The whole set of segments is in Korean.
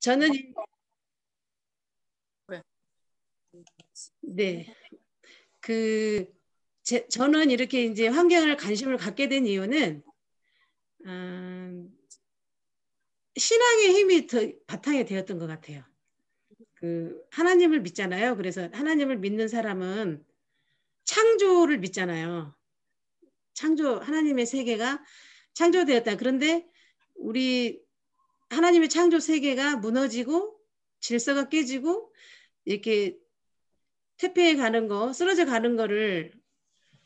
저는 왜? 네, 저는 이렇게 이제 환경을 관심을 갖게 된 이유는 신앙의 힘이 더 바탕이 되었던 것 같아요. 하나님을 믿잖아요. 그래서 하나님을 믿는 사람은 창조를 믿잖아요. 하나님의 세계가 창조되었다. 그런데 우리 하나님의 창조 세계가 무너지고 질서가 깨지고 이렇게 퇴폐해 가는 거, 쓰러져 가는 거를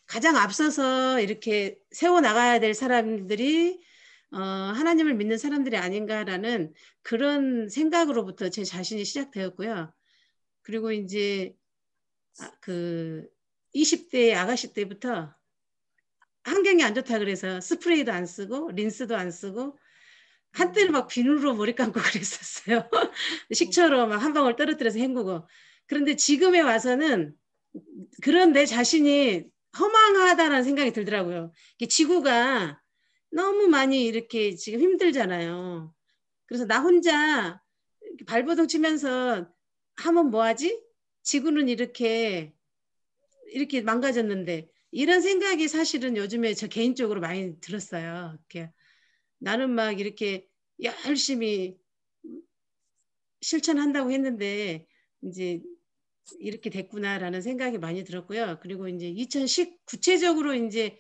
가장 앞서서 이렇게 세워 나가야 될 사람들이 하나님을 믿는 사람들이 아닌가라는 그런 생각으로부터 제 자신이 시작되었고요. 그리고 이제 20대 아가씨 때부터 환경이 안 좋다 그래서 스프레이도 안 쓰고 린스도 안 쓰고 한때는 막 비누로 머리 감고 그랬었어요. 식초로 막 한 방울 떨어뜨려서 헹구고. 그런데 지금에 와서는 그런 내 자신이 허망하다는 생각이 들더라고요. 지구가 너무 많이 이렇게 지금 힘들잖아요. 그래서 나 혼자 발버둥 치면서 하면 뭐하지? 지구는 이렇게 망가졌는데 이런 생각이 사실은 요즘에 저 개인적으로 많이 들었어요. 나는 막 이렇게 열심히 실천한다고 했는데 이제 이렇게 됐구나라는 생각이 많이 들었고요. 그리고 이제 구체적으로 이제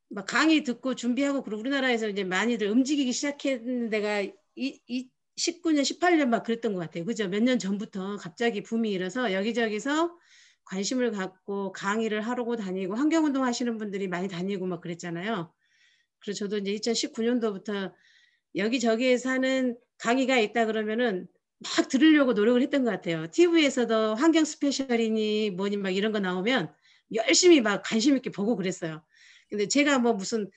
막 강의 듣고 준비하고 그리고 우리나라에서 이제 많이들 움직이기 시작했는 데가 19년, 18년 막 그랬던 것 같아요. 그죠? 몇 년 전부터 갑자기 붐이 일어서 여기저기서 관심을 갖고 강의를 하러 다니고 환경운동 하시는 분들이 많이 다니고 막 그랬잖아요. 그래서 저도 이제 2019년도부터 여기저기에서 하는 강의가 있다 그러면은 막 들으려고 노력을 했던 것 같아요. TV에서도 환경 스페셜이니 뭐니 막 이런 거 나오면 열심히 막 관심 있게 보고 그랬어요. 근데 제가 뭐 무슨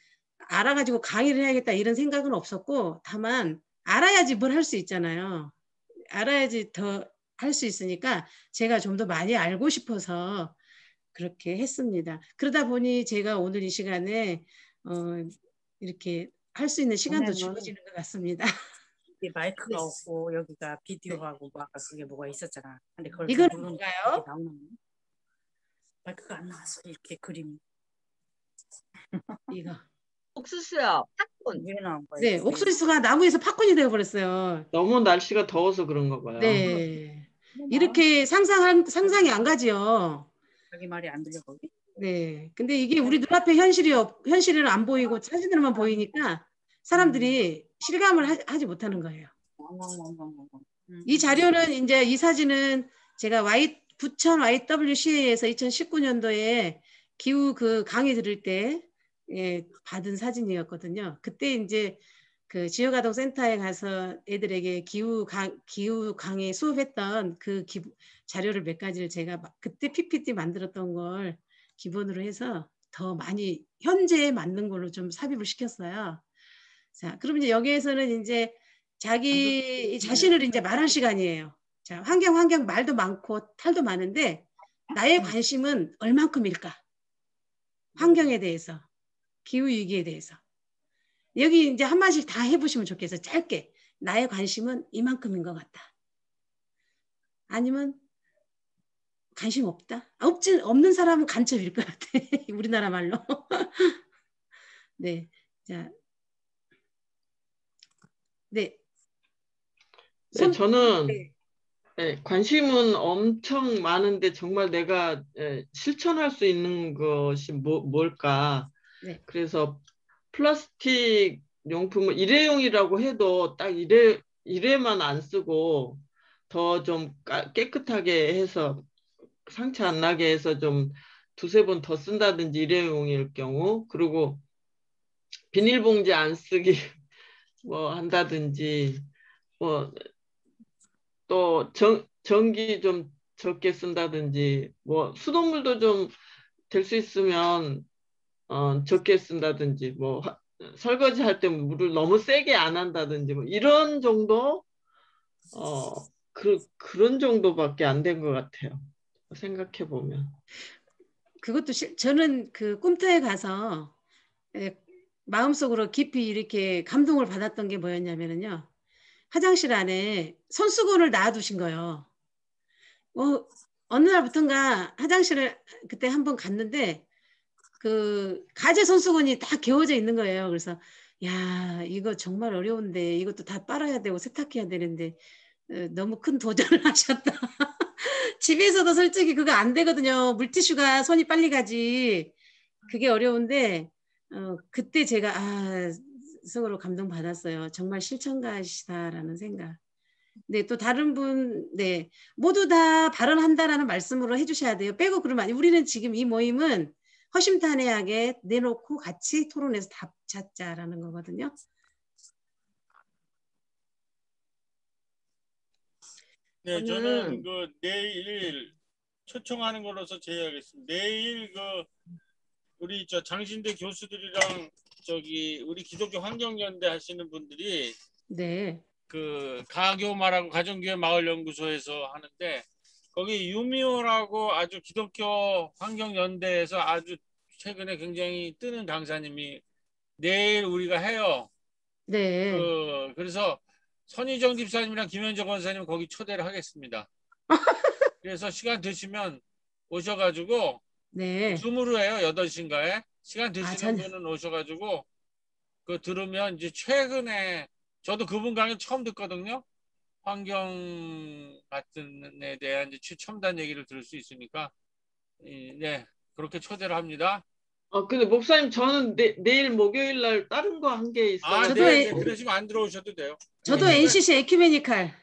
알아가지고 강의를 해야겠다 이런 생각은 없었고 다만 알아야지 뭘 할 수 있잖아요. 알아야지 더 할 수 있으니까 제가 좀 더 많이 알고 싶어서 그렇게 했습니다. 그러다 보니 제가 오늘 이 시간에 이렇게 할 수 있는 시간도 주어지는 것 같습니다. 마이크가 네. 없고 여기가 비디오하고 뭐 아까 그게 뭐가 있었잖아. 근데 그걸 이건 누르면 뭔가요? 이렇게 나오는 마이크가 안 나왔어. 이렇게 그림. 이거. 옥수수요. 팝콘. 왜 나온 거야? 네, 옥수수가 나무에서 팝콘이 되어버렸어요. 너무 날씨가 더워서 그런가 봐요. 네. 이렇게 상상이 안 가지요. 자기 말이 안 들려 거기? 네. 근데 이게 우리 눈앞에 현실은 안 보이고 사진으로만 보이니까 사람들이 실감을 하지 못하는 거예요. 이 자료는 이제 이 사진은 제가 부천 YWCA에서 2019년도에 기후 강의 들을 때 받은 사진이었거든요. 그때 이제 지역아동 센터에 가서 애들에게 기후 강의 수업했던 자료를 몇 가지를 제가 그때 PPT 만들었던 걸 기본으로 해서 더 많이 현재에 맞는 걸로 좀 삽입을 시켰어요. 자, 그럼 이제 여기에서는 이제 자기 자신을 이제 말할 시간이에요. 자, 환경 말도 많고 탈도 많은데 나의 관심은 얼만큼일까? 환경에 대해서, 기후 위기에 대해서. 여기 이제 한 마디씩 다 해보시면 좋겠어요. 짧게. 나의 관심은 이만큼인 것 같다. 아니면 관심 없다? 없는 사람은 간첩일 것 같아. 우리나라 말로. 네. 자. 네. 네, 저는 관심은 엄청 많은데 정말 내가 실천할 수 있는 것이 뭘까? 네. 그래서 플라스틱 용품을 일회용이라고 해도 딱 일회만 안 쓰고 더 좀 깨끗하게 해서 상처 안 나게 해서 좀 두세 번 더 쓴다든지 일회용일 경우, 그리고 비닐봉지 안 쓰기 뭐 한다든지, 뭐 또 전기 좀 적게 쓴다든지, 뭐 수돗물도 좀 될 수 있으면 적게 쓴다든지, 뭐 설거지 할 때 물을 너무 세게 안 한다든지, 뭐 이런 정도, 그런 정도밖에 안 된 것 같아요. 생각해 보면. 그것도 저는 꿈터에 가서 마음속으로 깊이 이렇게 감동을 받았던 게 뭐였냐면요. 화장실 안에 손수건을 놔두신 거예요. 어느 날부턴가 화장실을 그때 한번 갔는데 그 가재 손수건이 다 개워져 있는 거예요. 그래서 야, 이거 정말 어려운데 이것도 다 빨아야 되고 세탁해야 되는데 너무 큰 도전을 하셨다. 집에서도 솔직히 그거 안 되거든요. 물티슈가 손이 빨리 가지. 그게 어려운데 그때 제가 속으로 감동받았어요. 정말 실천가시다라는 생각. 네, 또 다른 분, 네, 모두 다 발언한다라는 말씀으로 해주셔야 돼요. 빼고 그러면 아니, 우리는 지금 이 모임은 허심탄회하게 내놓고 같이 토론해서 답 찾자라는 거거든요. 네, 저는 그 내일 초청하는 걸로서 제의하겠습니다. 내일 그 우리 저 장신대 교수들이랑 저기 우리 기독교 환경연대 하시는 분들이 네. 그 가교마라고 가정교회 마을연구소에서 하는데 거기 유미호라고 아주 기독교 환경연대에서 아주 최근에 굉장히 뜨는 강사님이 내일 우리가 해요. 네. 그래서 선희정 집사님이랑 김현정 권사님 거기 초대를 하겠습니다. 그래서 시간 되시면 오셔가지고 네. 줌으로 해요. 8시인가에. 시간 되시는 분은 오셔가지고 그 들으면 이제 최근에 저도 그분 강의 처음 듣거든요. 환경 같은 에 대한 이제 첨단 얘기를 들을 수 있으니까 네 그렇게 초대를 합니다. 근데 목사님 저는 내일 목요일 날 다른 거 한 게 있어요. 저도 네, 그러시면 안 들어오셔도 돼요. 저도 NCC 에큐메니칼.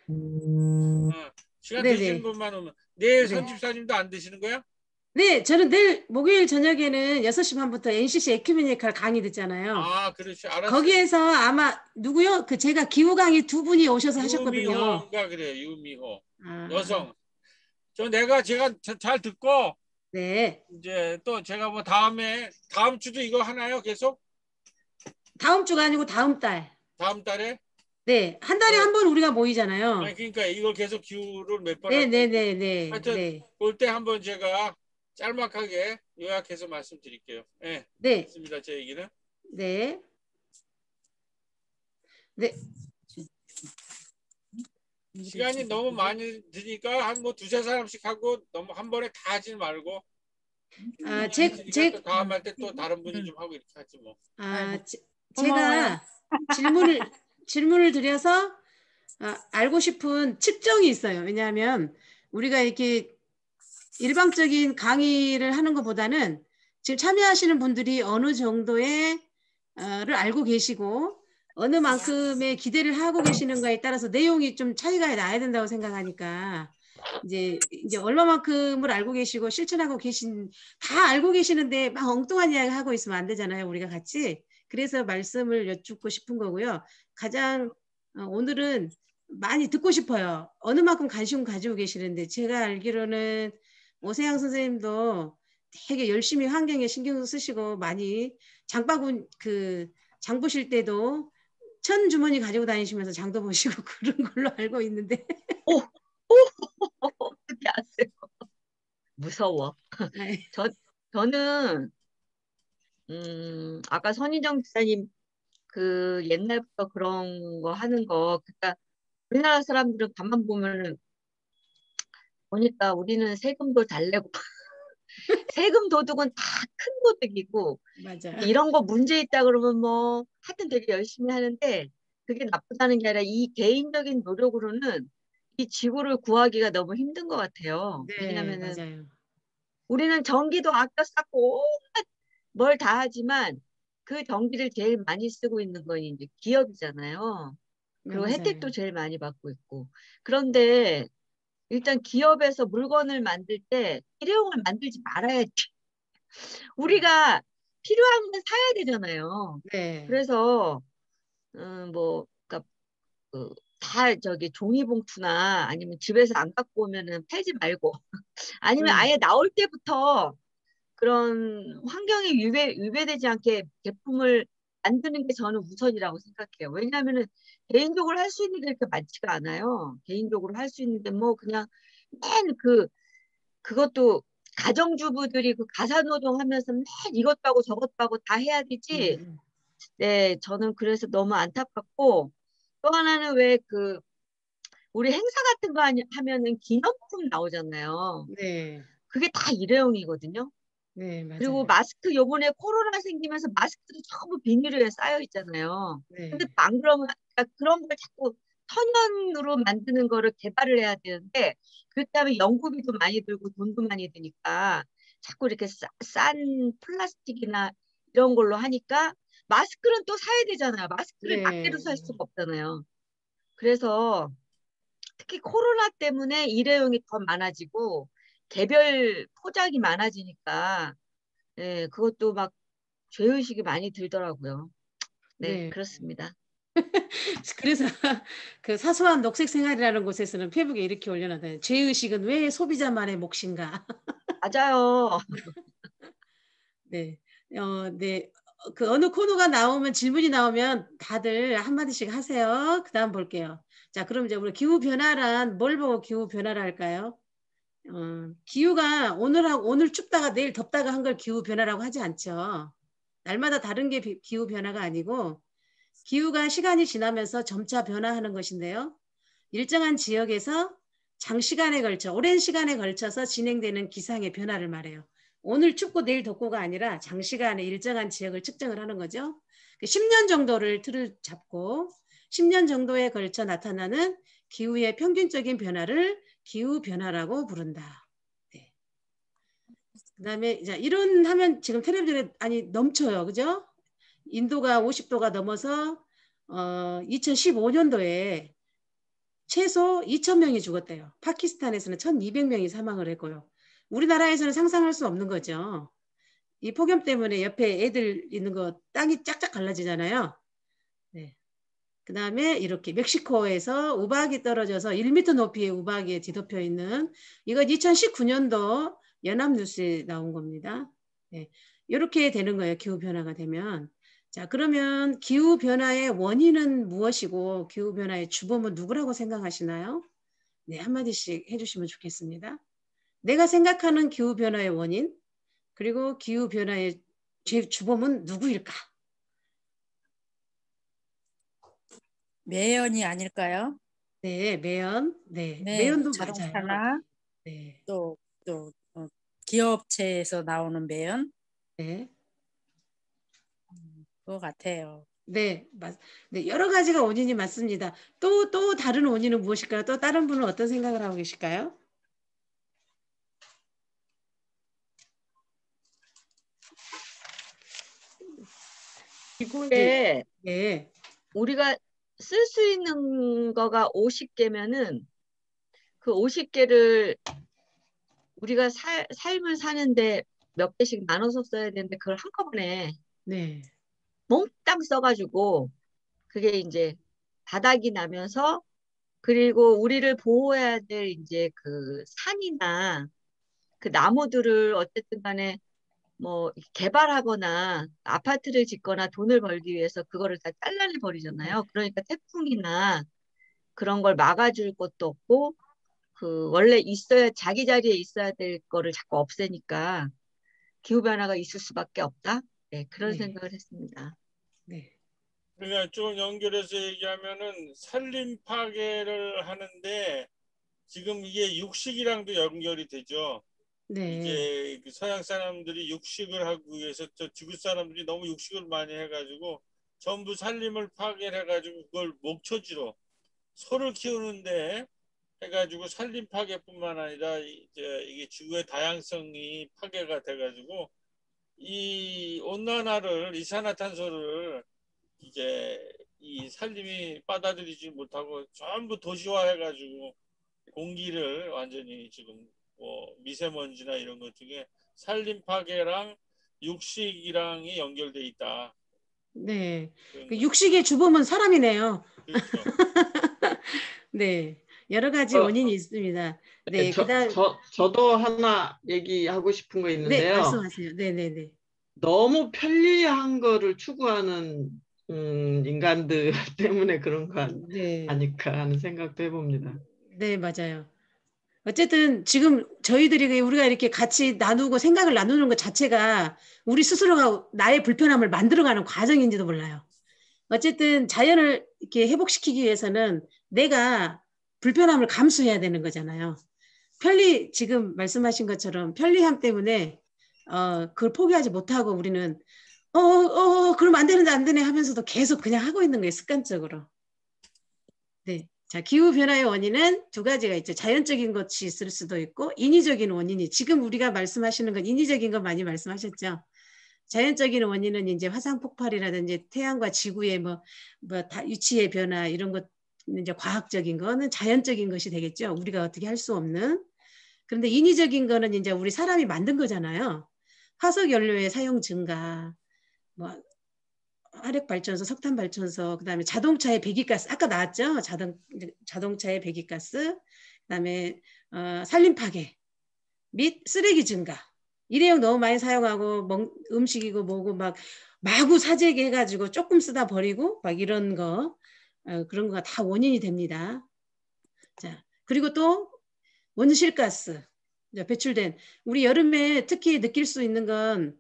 시간 네네. 되시는 분만 오면 내일 네. 선집사님도 안 드시는 거야? 네, 저는 내일 목요일 저녁에는 6시 반부터 NCC 에큐메니칼 강의 듣잖아요. 그렇지. 알았어요. 거기에서 아마 누구요? 그 제가 기후 강의 2분이 오셔서 하셨거든요. 유미호인가 그래요. 유미호. 여성. 제가 잘 듣고 네. 이제 또 제가 뭐 다음 주도 이거 하나요? 계속? 다음 주가 아니고 다음 달. 다음 달에? 네. 한 달에 한 번 우리가 모이잖아요. 아니 그러니까 이걸 계속 기후를 몇 번 네. 하여튼 네. 올 때 한번 제가 짤막하게 요약해서 말씀드릴게요. 네. 네. 있습니다. 제 얘기는. 네. 네. 시간이 너무 많이 드니까 한 뭐 두세 사람씩 하고 너무 한 번에 다 하지 말고. 다음 할 때 또 다른 분이 좀 하고 이렇게 하지 뭐. 제가 질문을 드려서 알고 싶은 측정이 있어요. 왜냐하면 우리가 이렇게 일방적인 강의를 하는 것보다는 지금 참여하시는 분들이 어느 정도의 를 알고 계시고 어느 만큼의 기대를 하고 계시는가에 따라서 내용이 좀 차이가 나야 된다고 생각하니까 이제 얼마만큼을 알고 계시고 실천하고 다 알고 계시는데 막 엉뚱한 이야기 하고 있으면 안 되잖아요. 우리가 같이. 그래서 말씀을 여쭙고 싶은 거고요. 가장 오늘은 많이 듣고 싶어요. 어느 만큼 관심 가지고 계시는데 제가 알기로는 오세영 선생님도 되게 열심히 환경에 신경 쓰시고 많이 장바구니 장 보실 때도 천 주머니 가지고 다니시면서 장도 보시고 그런 걸로 알고 있는데. 어떻게 아세요? 무서워. 저는 아까 선희정 집사님 그 옛날부터 그런 거 하는 거 그러니까 우리나라 사람들은 가만 보면은 보니까 우리는 세금도 잘 내고 세금 도둑은 다 큰 도둑이고 맞아. 이런 거 문제 있다 그러면 뭐 하여튼 되게 열심히 하는데 그게 나쁘다는 게 아니라 이 개인적인 노력으로는 이 지구를 구하기가 너무 힘든 것 같아요. 네, 왜냐면은 맞아요. 우리는 전기도 아껴 쌓고 온갖 뭘 다 하지만 그 전기를 제일 많이 쓰고 있는 건 이제 기업이잖아요. 그리고 맞아요. 혜택도 제일 많이 받고 있고. 그런데 일단 기업에서 물건을 만들 때 일회용을 만들지 말아야지. 우리가 필요한 건 사야 되잖아요. 네. 그래서 그러니까 다 저기 종이봉투나 아니면 집에서 안 갖고 오면은 팔지 말고 아니면 아예 나올 때부터 그런 환경에 위배되지 않게 제품을 만드는 게 저는 우선이라고 생각해요. 왜냐하면은 개인적으로 할 수 있는 게 그렇게 많지가 않아요. 개인적으로 할 수 있는데 뭐 그냥 맨 그것도 가정주부들이 그 가사노동하면서 맨 이것도 하고 저것도 하고 다 해야 되지. 네, 저는 그래서 너무 안타깝고 또 하나는 왜 우리 행사 같은 거 하면은 기념품 나오잖아요. 네. 그게 다 일회용이거든요. 네, 맞아요. 그리고 마스크 요번에 코로나 생기면서 마스크도 전부 비닐에 쌓여 있잖아요. 네. 근데 안 그러면 그런 걸 자꾸 천연으로 만드는 거를 개발을 해야 되는데 그렇게 하면 연구비도 많이 들고 돈도 많이 드니까 자꾸 이렇게 싼 플라스틱이나 이런 걸로 하니까 마스크는 또 사야 되잖아요. 마스크를 네. 낱개로 살 수가 없잖아요. 그래서 특히 코로나 때문에 일회용이 더 많아지고 개별 포장이 많아지니까 예, 그것도 막 죄의식이 많이 들더라고요. 네, 네. 그렇습니다. 그래서 그 사소한 녹색 생활이라는 곳에서는 페북에 이렇게 올려놨어요. 죄의식은 왜 소비자만의 몫인가? 맞아요. 네. 네. 그 어느 코너가 나오면 질문이 나오면 다들 한마디씩 하세요. 그 다음 볼게요. 자, 그럼 이제 우리 기후변화란 뭘 보고 기후변화를 할까요? 기후가 오늘 춥다가 내일 덥다가 한 걸 기후변화라고 하지 않죠. 날마다 다른 게 기후변화가 아니고 기후가 시간이 지나면서 점차 변화하는 것인데요. 일정한 지역에서 장시간에 걸쳐 오랜 시간에 걸쳐서 진행되는 기상의 변화를 말해요. 오늘 춥고 내일 덥고가 아니라 장시간에 일정한 지역을 측정을 하는 거죠. 10년 정도를 틀을 잡고 10년 정도에 걸쳐 나타나는 기후의 평균적인 변화를 기후변화라고 부른다. 네. 그다음에 이제 이런 하면 지금 텔레비전에 넘쳐요. 그죠? 인도가 50도가 넘어서 2015년도에 최소 2,000명이 죽었대요. 파키스탄에서는 1,200명이 사망을 했고요. 우리나라에서는 상상할 수 없는 거죠. 이 폭염 때문에 옆에 애들 있는 거 땅이 짝짝 갈라지잖아요. 네. 그 다음에 이렇게 멕시코에서 우박이 떨어져서 1m 높이의 우박이 뒤덮여 있는 이건 2019년도 연합뉴스에 나온 겁니다. 네. 이렇게 되는 거예요. 기후변화가 되면. 자, 그러면 기후변화의 원인은 무엇이고 기후변화의 주범은 누구라고 생각하시나요? 네, 한마디씩 해주시면 좋겠습니다. 내가 생각하는 기후변화의 원인 그리고 기후변화의 주범은 누구일까? 매연이 아닐까요? 네, 매연. 네, 네, 매연도 맞아요. 자동차나 네, 또 기업체에서 나오는 매연 네, 그거 같아요. 네, 네, 여러 가지가 원인이 맞습니다. 또 다른 원인은 무엇일까요? 또 다른 분은 어떤 생각을 하고 계실까요? 지구에 네, 우리가 쓸 수 있는 거가 50개면은 그 50개를 우리가 삶을 사는데 몇 개씩 나눠서 써야 되는데 그걸 한꺼번에 네, 몽땅 써가지고 그게 이제 바닥이 나면서 그리고 우리를 보호해야 될 이제 그 산이나 그 나무들을 어쨌든 간에 뭐 개발하거나 아파트를 짓거나 돈을 벌기 위해서 그거를 다 잘라내 버리잖아요. 그러니까 태풍이나 그런 걸 막아줄 것도 없고 그 원래 자기 자리에 있어야 될 거를 자꾸 없애니까 기후 변화가 있을 수밖에 없다. 네, 그런 네. 생각을 했습니다. 네, 그러니까 좀 연결해서 얘기하면은 산림 파괴를 하는데 지금 이게 육식이랑도 연결이 되죠. 네, 이제 그 서양 사람들이 육식을 하기 위해서 저 지구 사람들이 너무 육식을 많이 해가지고 전부 산림을 파괴를 해가지고 그걸 목초지로 소를 키우는데 해가지고 산림 파괴뿐만 아니라 이제 이게 지구의 다양성이 파괴가 돼가지고 이 온난화를 이산화탄소를 이제 이 산림이 받아들이지 못하고 전부 도시화해가지고 공기를 완전히 지금 뭐 미세먼지나 이런 것 중에 산림 파괴랑 육식이랑이 연결돼 있다. 네. 그 육식의 주범은 사람이네요. 그렇죠. 네, 여러 가지 어, 원인이 있습니다. 네, 그다음 저도 하나 얘기하고 싶은 거 네, 있는데요. 말씀하세요. 네, 네, 네. 너무 편리한 거를 추구하는 인간들 때문에 그런 거 네, 아닐까 하는 생각도 해봅니다. 네, 맞아요. 어쨌든 지금 저희들이 우리가 이렇게 같이 나누고 생각을 나누는 것 자체가 우리 스스로가 나의 불편함을 만들어가는 과정인지도 몰라요. 어쨌든 자연을 이렇게 회복시키기 위해서는 내가 불편함을 감수해야 되는 거잖아요. 지금 말씀하신 것처럼 편리함 때문에 그걸 포기하지 못하고 우리는 그러면 안 되는데 안 되네 하면서도 계속 그냥 하고 있는 거예요. 습관적으로. 네. 자, 기후변화의 원인은 두 가지가 있죠. 자연적인 것이 있을 수도 있고 인위적인 원인이, 지금 우리가 말씀하시는 건 인위적인 거 많이 말씀하셨죠. 자연적인 원인은 이제 화산 폭발이라든지 태양과 지구의 위치의 변화 이런 것, 이제 과학적인 거는 자연적인 것이 되겠죠. 우리가 어떻게 할 수 없는. 그런데 인위적인 거는 이제 우리 사람이 만든 거잖아요. 화석 연료의 사용 증가, 화력 발전소, 석탄 발전소, 그다음에 자동차의 배기가스, 아까 나왔죠. 자동차의 배기가스, 그다음에 산림 파괴 및 쓰레기 증가. 일회용 너무 많이 사용하고 음식이고 뭐고 마구 사재기 해가지고 조금 쓰다 버리고 이런 거, 그런 거가 다 원인이 됩니다. 자, 그리고 또 온실가스 배출된, 우리 여름에 특히 느낄 수 있는 건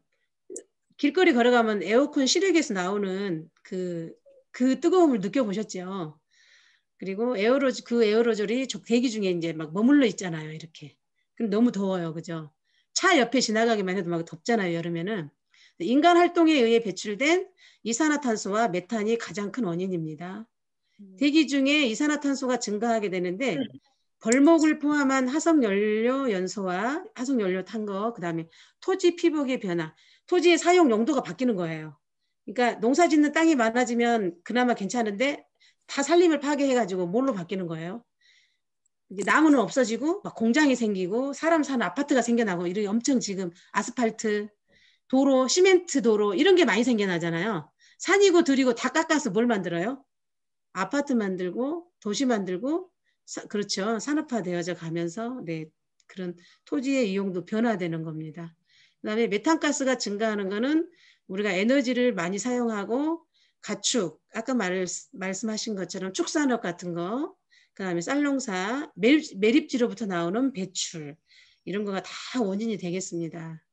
길거리 걸어가면 에어컨 실외기에서 나오는 그 뜨거움을 느껴보셨죠? 그리고 에어로졸이 대기 중에 이제 머물러 있잖아요. 이렇게. 그럼 너무 더워요. 그죠? 차 옆에 지나가기만 해도 덥잖아요. 여름에는. 인간 활동에 의해 배출된 이산화탄소와 메탄이 가장 큰 원인입니다. 대기 중에 이산화탄소가 증가하게 되는데 벌목을 포함한 화석연료 연소와 화석연료 탄 거, 그다음에 토지 피복의 변화, 토지의 사용 용도가 바뀌는 거예요. 그러니까 농사 짓는 땅이 많아지면 그나마 괜찮은데 다 산림을 파괴해가지고 뭘로 바뀌는 거예요. 나무는 없어지고 공장이 생기고 사람 사는 아파트가 생겨나고 이런 엄청 지금 아스팔트, 도로, 시멘트 도로 이런 게 많이 생겨나잖아요. 산이고 들이고 다 깎아서 뭘 만들어요? 아파트 만들고 도시 만들고 그렇죠. 산업화되어져 가면서 그런 토지의 이용도 변화되는 겁니다. 그다음에 메탄가스가 증가하는 거는 우리가 에너지를 많이 사용하고 가축, 아까 말씀하신 것처럼 축산업 같은 거, 그다음에 쌀농사, 매립지로부터 나오는 배출 이런 거가 다 원인이 되겠습니다.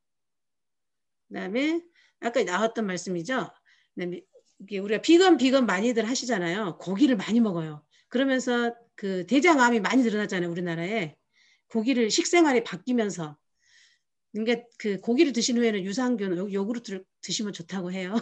그다음에 아까 나왔던 말씀이죠. 우리가 비건 많이들 하시잖아요. 고기를 많이 먹어요. 그러면서 그 대장암이 많이 늘어났잖아요. 우리나라에. 고기를 식생활이 바뀌면서. 그러니까 그 고기를 드신 후에는 유산균, 요구르트를 드시면 좋다고 해요.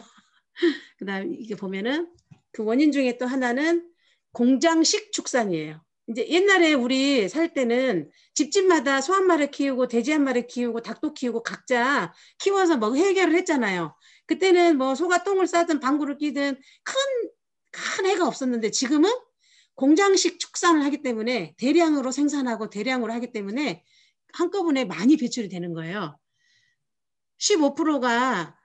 그다음에 이게 보면은 그 원인 중에 또 하나는 공장식 축산이에요. 이제 옛날에 우리 살 때는 집집마다 소 한 마리 키우고 돼지 한 마리 키우고 닭도 키우고 각자 키워서 해결을 했잖아요. 그때는 소가 똥을 싸든 방구를 끼든 큰 해가 없었는데 지금은 공장식 축산을 하기 때문에 대량으로 생산하고 대량으로 하기 때문에 한꺼번에 많이 배출이 되는 거예요. 15%가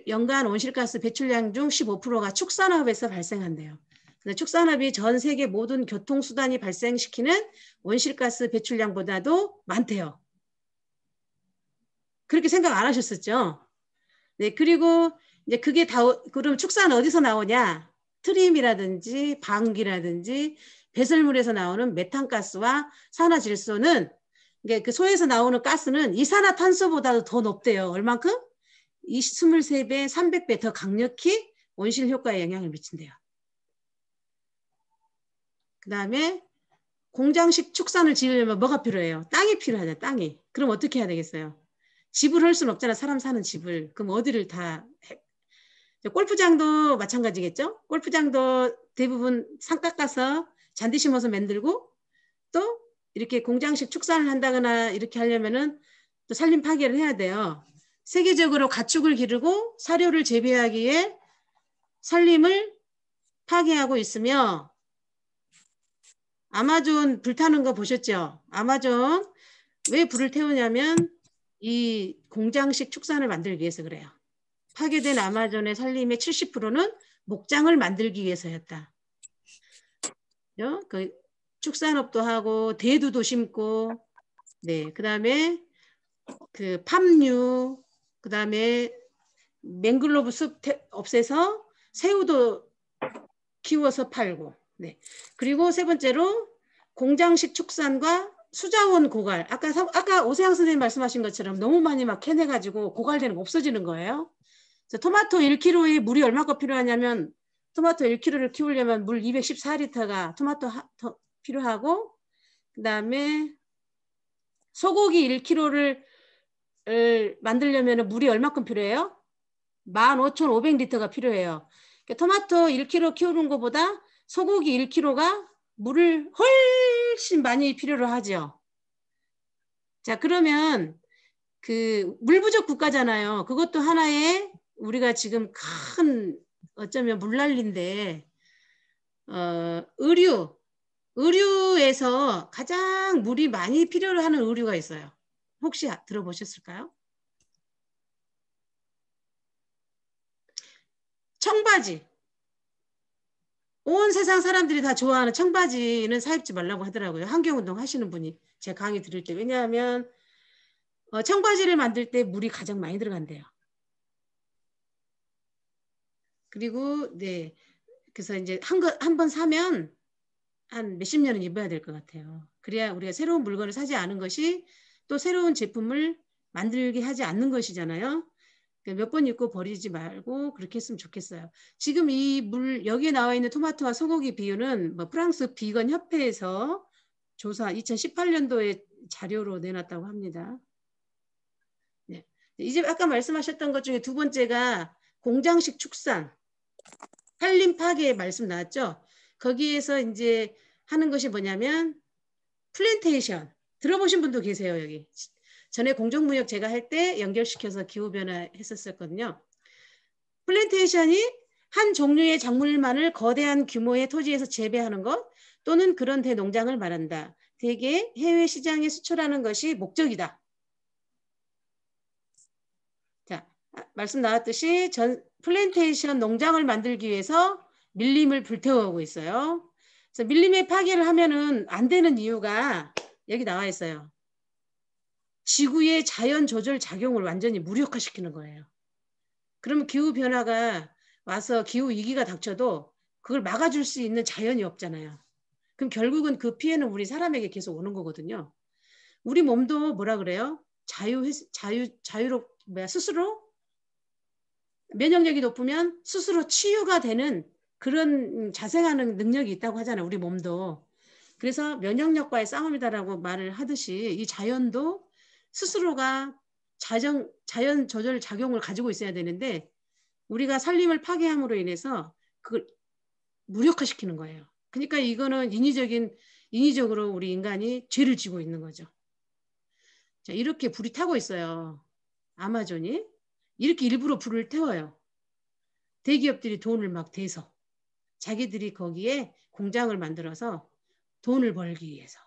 연간 온실가스 배출량 중 15%가 축산업에서 발생한대요. 근데 축산업이 전 세계 모든 교통수단이 발생시키는 온실가스 배출량보다도 많대요. 그렇게 생각 안 하셨었죠? 네, 그리고 이제 그게 그럼 축산 어디서 나오냐? 트림이라든지 방귀라든지 배설물에서 나오는 메탄가스와 산화질소는, 그 소에서 나오는 가스는 이산화탄소보다도 더 높대요. 얼만큼? 23배, 300배 더 강력히 온실 효과에 영향을 미친대요. 그 다음에 공장식 축산을 지으려면 뭐가 필요해요? 땅이 필요하죠. 땅이. 그럼 어떻게 해야 되겠어요? 집을 할 수는 없잖아. 사람 사는 집을. 그럼 어디를 다 해? 골프장도 마찬가지겠죠? 골프장도 대부분 산 깎아서 잔디 심어서 만들고, 또 이렇게 공장식 축산을 한다거나 이렇게 하려면은 또 산림 파괴를 해야 돼요. 세계적으로 가축을 기르고 사료를 재배하기 위해 산림을 파괴하고 있으며, 아마존 불타는 거 보셨죠? 아마존 왜 불을 태우냐면 이 공장식 축산을 만들기 위해서 그래요. 파괴된 아마존의 산림의 70%는 목장을 만들기 위해서였다. 그 축산업도 하고 대두도 심고, 그다음에 그 팜유, 그다음에 맹글로브 숲 없애서 새우도 키워서 팔고, 그리고 세 번째로 공장식 축산과 수자원 고갈. 아까 오세영 선생님 말씀하신 것처럼 너무 많이 캐내가지고 고갈되는 거 없어지는 거예요. 토마토 1kg에 물이 얼마큼 필요하냐면 토마토 1kg를 키우려면 물 214리터가 필요하고, 그 다음에 소고기 1kg를 만들려면 물이 얼마큼 필요해요? 15,500리터가 필요해요. 그러니까 토마토 1kg 키우는 것보다 소고기 1kg가 물을 훨씬 많이 필요로 하죠. 자, 그러면 그 물 부족 국가잖아요. 그것도 하나의 우리가 지금 큰 어쩌면 물난리인데, 의류에서 가장 물이 많이 필요로 하는 의류가 있어요. 혹시 들어보셨을까요? 청바지. 온 세상 사람들이 다 좋아하는 청바지는 사 입지 말라고 하더라고요. 환경운동 하시는 분이 제 강의 들을 때. 왜냐하면 청바지를 만들 때 물이 가장 많이 들어간대요. 그리고 네, 그래서 이제 한 번 사면 한 몇십 년은 입어야 될 것 같아요. 그래야 우리가 새로운 물건을 사지 않은 것이 또 새로운 제품을 만들게 하지 않는 것이잖아요. 몇 번 입고 버리지 말고 그렇게 했으면 좋겠어요. 지금 여기에 나와 있는 토마토와 소고기 비율은 뭐 프랑스 비건 협회에서 조사 2018년도에 자료로 내놨다고 합니다. 네. 이제 아까 말씀하셨던 것 중에 두 번째가 공장식 축산, 산림 파괴 말씀 나왔죠. 거기에서 이제 하는 것이 뭐냐면 플랜테이션. 들어보신 분도 계세요, 여기. 전에 공정무역 제가 할 때 연결시켜서 기후변화 했었거든요. 플랜테이션이 한 종류의 작물만을 거대한 규모의 토지에서 재배하는 것 또는 그런 대농장을 말한다. 대개 해외 시장에 수출하는 것이 목적이다. 자, 말씀 나왔듯이 플랜테이션 농장을 만들기 위해서 밀림을 불태우고 있어요. 그래서 밀림의 파괴를 하면은 안 되는 이유가 여기 나와 있어요. 지구의 자연 조절 작용을 완전히 무력화시키는 거예요. 그러면 기후변화가 와서 기후위기가 닥쳐도 그걸 막아줄 수 있는 자연이 없잖아요. 그럼 결국은 그 피해는 우리 사람에게 계속 오는 거거든요. 우리 몸도 뭐라 그래요? 스스로 면역력이 높으면 스스로 치유가 되는 그런 자생하는 능력이 있다고 하잖아요. 우리 몸도. 그래서 면역력과의 싸움이다라고 말을 하듯이 이 자연도 스스로가 자연 조절 작용을 가지고 있어야 되는데 우리가 산림을 파괴함으로 인해서 그걸 무력화시키는 거예요. 그러니까 이거는 인위적으로 우리 인간이 죄를 지고 있는 거죠. 자, 이렇게 불이 타고 있어요. 아마존이. 이렇게 일부러 불을 태워요. 대기업들이 돈을 막 대서 자기들이 거기에 공장을 만들어서 돈을 벌기 위해서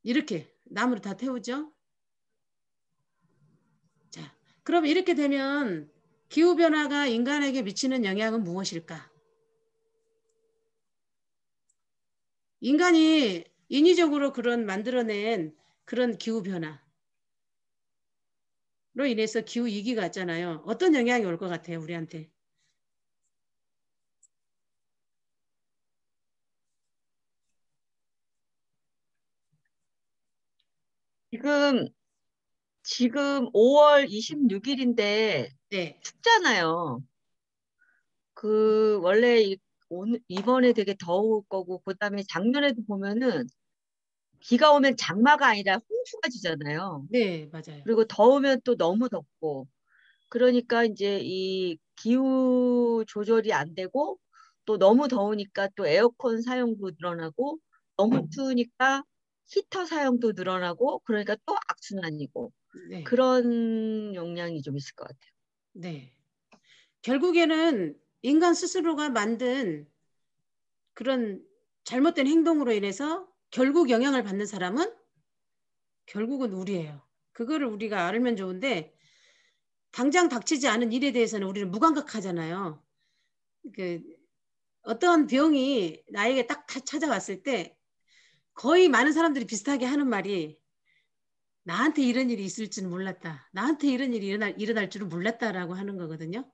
이렇게 나무를 다 태우죠. 자, 그럼 이렇게 되면 기후변화가 인간에게 미치는 영향은 무엇일까? 인간이 인위적으로 만들어낸 그런 기후변화로 인해서 기후위기가 왔잖아요. 어떤 영향이 올 것 같아요, 우리한테? 지금 5월 26일인데 네. 춥잖아요. 원래 이번에 되게 더울 거고 그다음에 작년에도 보면은 비가 오면 장마가 아니라 홍수가 지잖아요. 네, 맞아요. 그리고 더우면 또 너무 덥고 그러니까 이제 이 기후 조절이 안 되고 또 너무 더우니까 또 에어컨 사용도 늘어나고 너무 추우니까 히터 사용도 늘어나고 그러니까 또 악순환이고 네. 그런 영향이 좀 있을 것 같아요. 네. 결국에는 인간 스스로가 만든 그런 잘못된 행동으로 인해서 결국 영향을 받는 사람은 결국은 우리예요. 그거를 우리가 알면 좋은데 당장 닥치지 않은 일에 대해서는 우리는 무감각하잖아요. 어떤 병이 나에게 딱 찾아왔을 때 거의 많은 사람들이 비슷하게 하는 말이 나한테 이런 일이 있을 줄은 몰랐다. 나한테 이런 일이 일어날 줄은 몰랐다라고 하는 거거든요.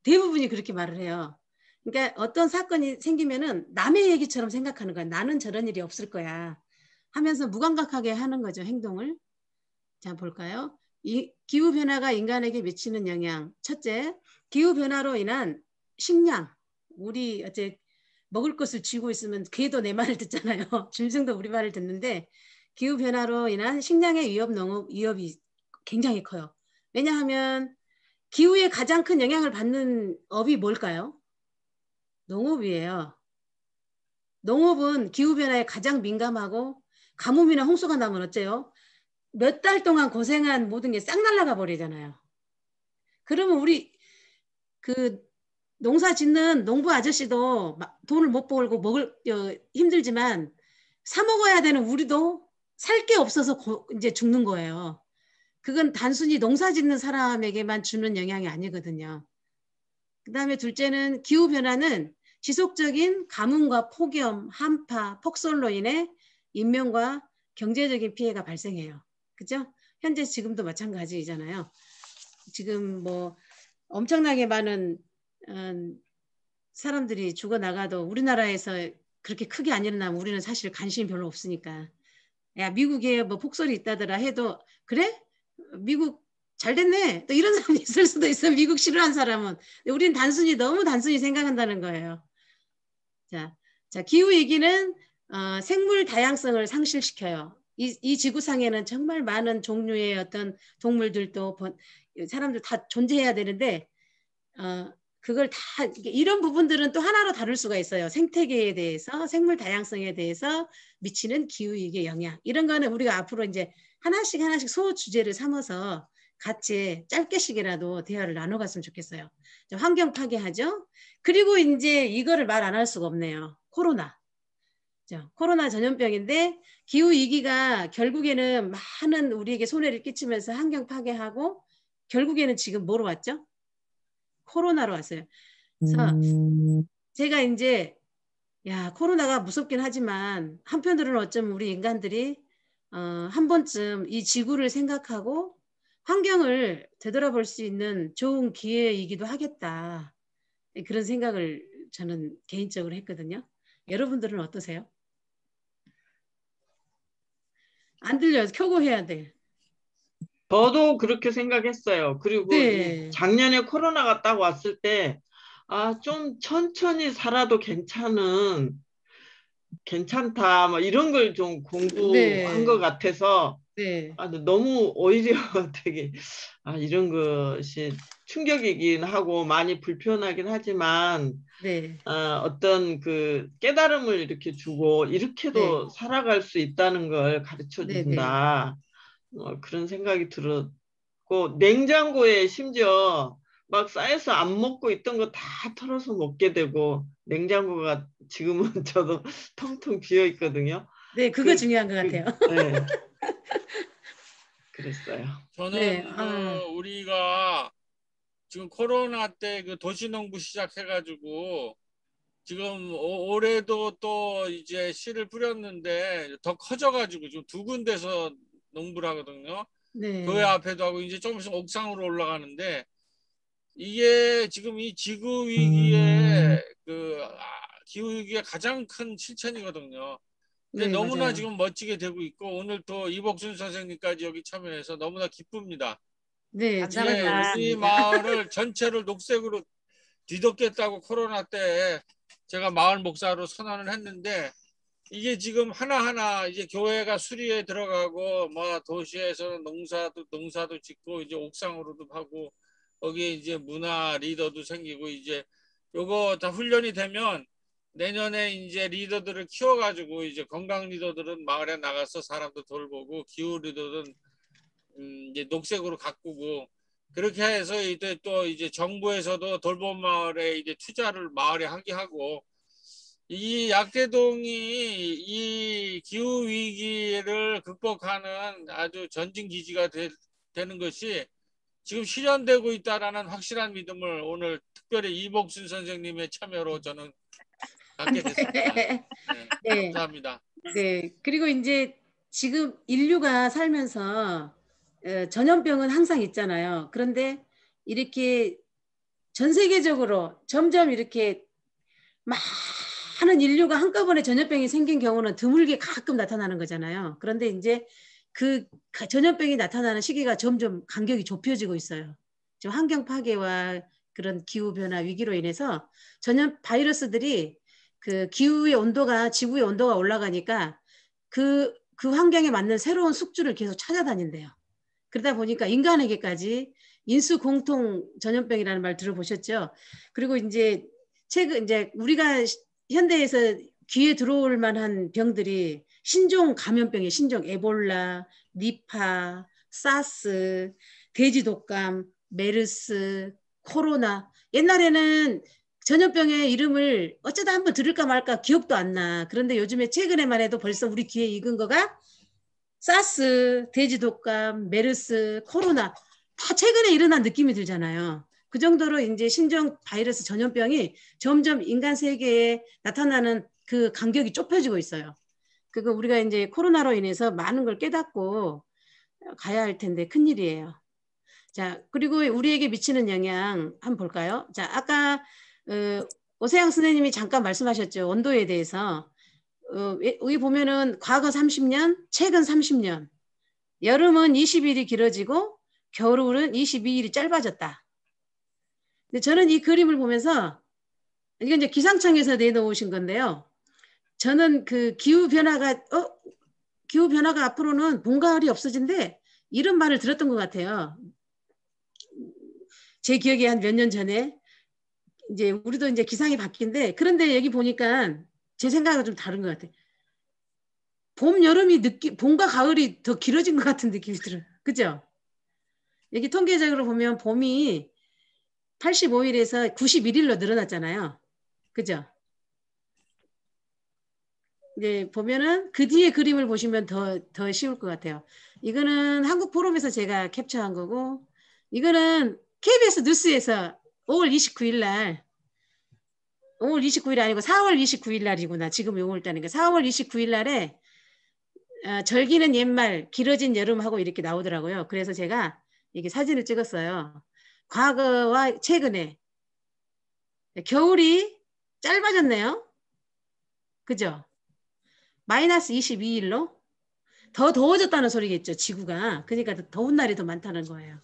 대부분이 그렇게 말을 해요. 그러니까 어떤 사건이 생기면은 남의 얘기처럼 생각하는 거야. 나는 저런 일이 없을 거야. 하면서 무감각하게 하는 거죠. 행동을. 자, 볼까요? 이 기후변화가 인간에게 미치는 영향. 첫째, 기후변화로 인한 식량, 우리 어째 먹을 것을 쥐고 있으면 개도 내 말을 듣잖아요. 짐승도 우리 말을 듣는데 기후 변화로 인한 식량의 위협이 굉장히 커요. 왜냐하면 기후에 가장 큰 영향을 받는 업이 뭘까요? 농업이에요. 농업은 기후 변화에 가장 민감하고 가뭄이나 홍수가 나면 어째요? 몇 달 동안 고생한 모든 게 싹 날아가 버리잖아요. 그러면 우리 그 농사 짓는 농부 아저씨도 돈을 못 벌고 힘들지만 사 먹어야 되는 우리도 살 게 없어서 이제 죽는 거예요. 그건 단순히 농사 짓는 사람에게만 주는 영향이 아니거든요. 그다음에 둘째는 기후변화는 지속적인 가뭄과 폭염, 한파, 폭설로 인해 인명과 경제적인 피해가 발생해요. 그죠? 현재 지금도 마찬가지잖아요. 지금 뭐 엄청나게 많은 사람들이 죽어나가도 우리나라에서 그렇게 크게 안 일어나면 우리는 사실 관심이 별로 없으니까. 야, 미국에 뭐 폭설이 있다더라 해도 그래? 미국 잘 됐네. 또 이런 사람이 있을 수도 있어. 미국 싫어하는 사람은. 우리는 너무 단순히 생각한다는 거예요. 자, 기후위기는 생물 다양성을 상실시켜요. 이 지구상에는 정말 많은 종류의 어떤 동물들도 사람들 다 존재해야 되는데 그걸 다 이런 부분들은 또 하나로 다룰 수가 있어요. 생태계에 대해서, 생물 다양성에 대해서 미치는 기후위기의 영향. 이런 거는 우리가 앞으로 이제 하나씩 소 주제를 삼아서 같이 짧게씩이라도 대화를 나눠갔으면 좋겠어요. 환경 파괴하죠. 그리고 이제 이거를 말 안 할 수가 없네요. 코로나 전염병인데 기후위기가 결국에는 많은 우리에게 손해를 끼치면서 환경 파괴하고 결국에는 지금 뭐로 왔죠? 코로나로 왔어요. 그래서 제가 이제 코로나가 무섭긴 하지만 한편으로는 어쩌면 우리 인간들이 한 번쯤 이 지구를 생각하고 환경을 되돌아볼 수 있는 좋은 기회이기도 하겠다. 그런 생각을 저는 개인적으로 했거든요. 여러분들은 어떠세요? 안 들려요. 켜고 해야 돼. 저도 그렇게 생각했어요. 그리고 네. 작년에 코로나가 딱 왔을 때, 좀 천천히 살아도 괜찮다, 뭐 이런 걸 좀 공부한 것 같아서, 네. 너무 오히려 되게, 이런 것이 충격이긴 하고 많이 불편하긴 하지만, 네. 어떤 그 깨달음을 이렇게 주고, 이렇게도 살아갈 수 있다는 걸 가르쳐 준다. 그런 생각이 들었고, 냉장고에 심지어 막 쌓여서 안 먹고 있던 거 다 털어서 먹게 되고, 냉장고가 지금은 저도 텅텅 비어 있거든요. 네, 그거 중요한 것 같아요. 네. 그랬어요. 저는 우리가 지금 코로나 때 그 도시농부 시작해가지고 지금 올해도 또 이제 씨를 뿌렸는데 더 커져가지고 지금 2군데서 농부를 하거든요. 네. 교회 앞에도 하고 이제 조금씩 옥상으로 올라가는데 이게 지금 이 지구 위기의 기후 위기의 가장 큰 실천이거든요. 근데 네, 너무나 맞아요. 지금 멋지게 되고 있고 오늘 또 이복순 선생님까지 여기 참여해서 너무나 기쁩니다. 네, 감사합니다. 우리 마을을 전체를 녹색으로 뒤덮겠다고 코로나 때 제가 마을 목사로 선언을 했는데 이게 지금 하나하나 이제 교회가 수리에 들어가고 뭐 도시에서는 농사도 짓고 이제 옥상으로도 하고 거기에 이제 문화 리더도 생기고 이제 요거 다 훈련이 되면 내년에 이제 리더들을 키워가지고 이제 건강 리더들은 마을에 나가서 사람도 돌보고 기후 리더들은 이제 녹색으로 가꾸고 그렇게 해서 이제 또 이제 정부에서도 돌봄 마을에 이제 투자를 마을에 하게 하고 이 약대동이 이 기후 위기를 극복하는 아주 전진 기지가 되는 것이 지금 실현되고 있다라는 확실한 믿음을 오늘 특별히 이복순 선생님의 참여로 저는 갖게 됐습니다. 네, 네. 감사합니다. 네. 그리고 이제 지금 인류가 살면서 전염병은 항상 있잖아요. 그런데 이렇게 전 세계적으로 점점 이렇게 많은 인류가 한꺼번에 전염병이 생긴 경우는 드물게 가끔 나타나는 거잖아요. 그런데 이제 그 전염병이 나타나는 시기가 점점 간격이 좁혀지고 있어요. 지금 환경 파괴와 그런 기후변화 위기로 인해서 전염 바이러스들이 그 기후의 온도가 지구의 온도가 올라가니까 그 환경에 맞는 새로운 숙주를 계속 찾아다닌대요. 그러다 보니까 인간에게까지 인수공통 전염병이라는 말 들어보셨죠? 그리고 이제 최근 이제 우리가 현대에서 귀에 들어올 만한 병들이 신종 감염병이에요. 신종 에볼라, 니파, 사스, 돼지독감, 메르스, 코로나. 옛날에는 전염병의 이름을 어쩌다 한번 들을까 말까 기억도 안 나. 그런데 요즘에 최근에만 해도 벌써 우리 귀에 익은 거가 사스, 돼지독감, 메르스, 코로나 다 최근에 일어난 느낌이 들잖아요. 그 정도로 이제 신종 바이러스 전염병이 점점 인간 세계에 나타나는 그 간격이 좁혀지고 있어요. 그거 우리가 이제 코로나로 인해서 많은 걸 깨닫고 가야 할 텐데 큰일이에요. 자, 그리고 우리에게 미치는 영향 한번 볼까요? 자, 아까 오세영 선생님이 잠깐 말씀하셨죠. 온도에 대해서. 여기 보면은 과거 30년, 최근 30년. 여름은 20일이 길어지고 겨울은 22일이 짧아졌다. 근데 저는 이 그림을 보면서 이건 이제 기상청에서 내놓으신 건데요. 저는 그 기후변화가 앞으로는 봄, 가을이 없어진대. 이런 말을 들었던 것 같아요. 제 기억에 한 몇 년 전에 이제 우리도 이제 기상이 바뀐데 그런데 여기 보니까 제 생각은 좀 다른 것 같아요. 봄과 가을이 더 길어진 것 같은 느낌이 들어요. 그죠? 여기 통계적으로 보면 봄이 85일에서 91일로 늘어났잖아요. 그죠? 이제 보면은 그 뒤에 그림을 보시면 더 쉬울 것 같아요. 이거는 한국 포럼에서 제가 캡처한 거고, 이거는 KBS 뉴스에서 5월 29일 날, 5월 29일 아니고 4월 29일 날이구나. 지금 5월달이니까 4월 29일 날에 절기는 옛말, 길어진 여름하고 이렇게 나오더라고요. 그래서 제가 이게 사진을 찍었어요. 과거와 최근에 겨울이 짧아졌네요. 그죠? 마이너스 22일로 더 더워졌다는 소리겠죠. 지구가. 그러니까 더 더운 날이 더 많다는 거예요.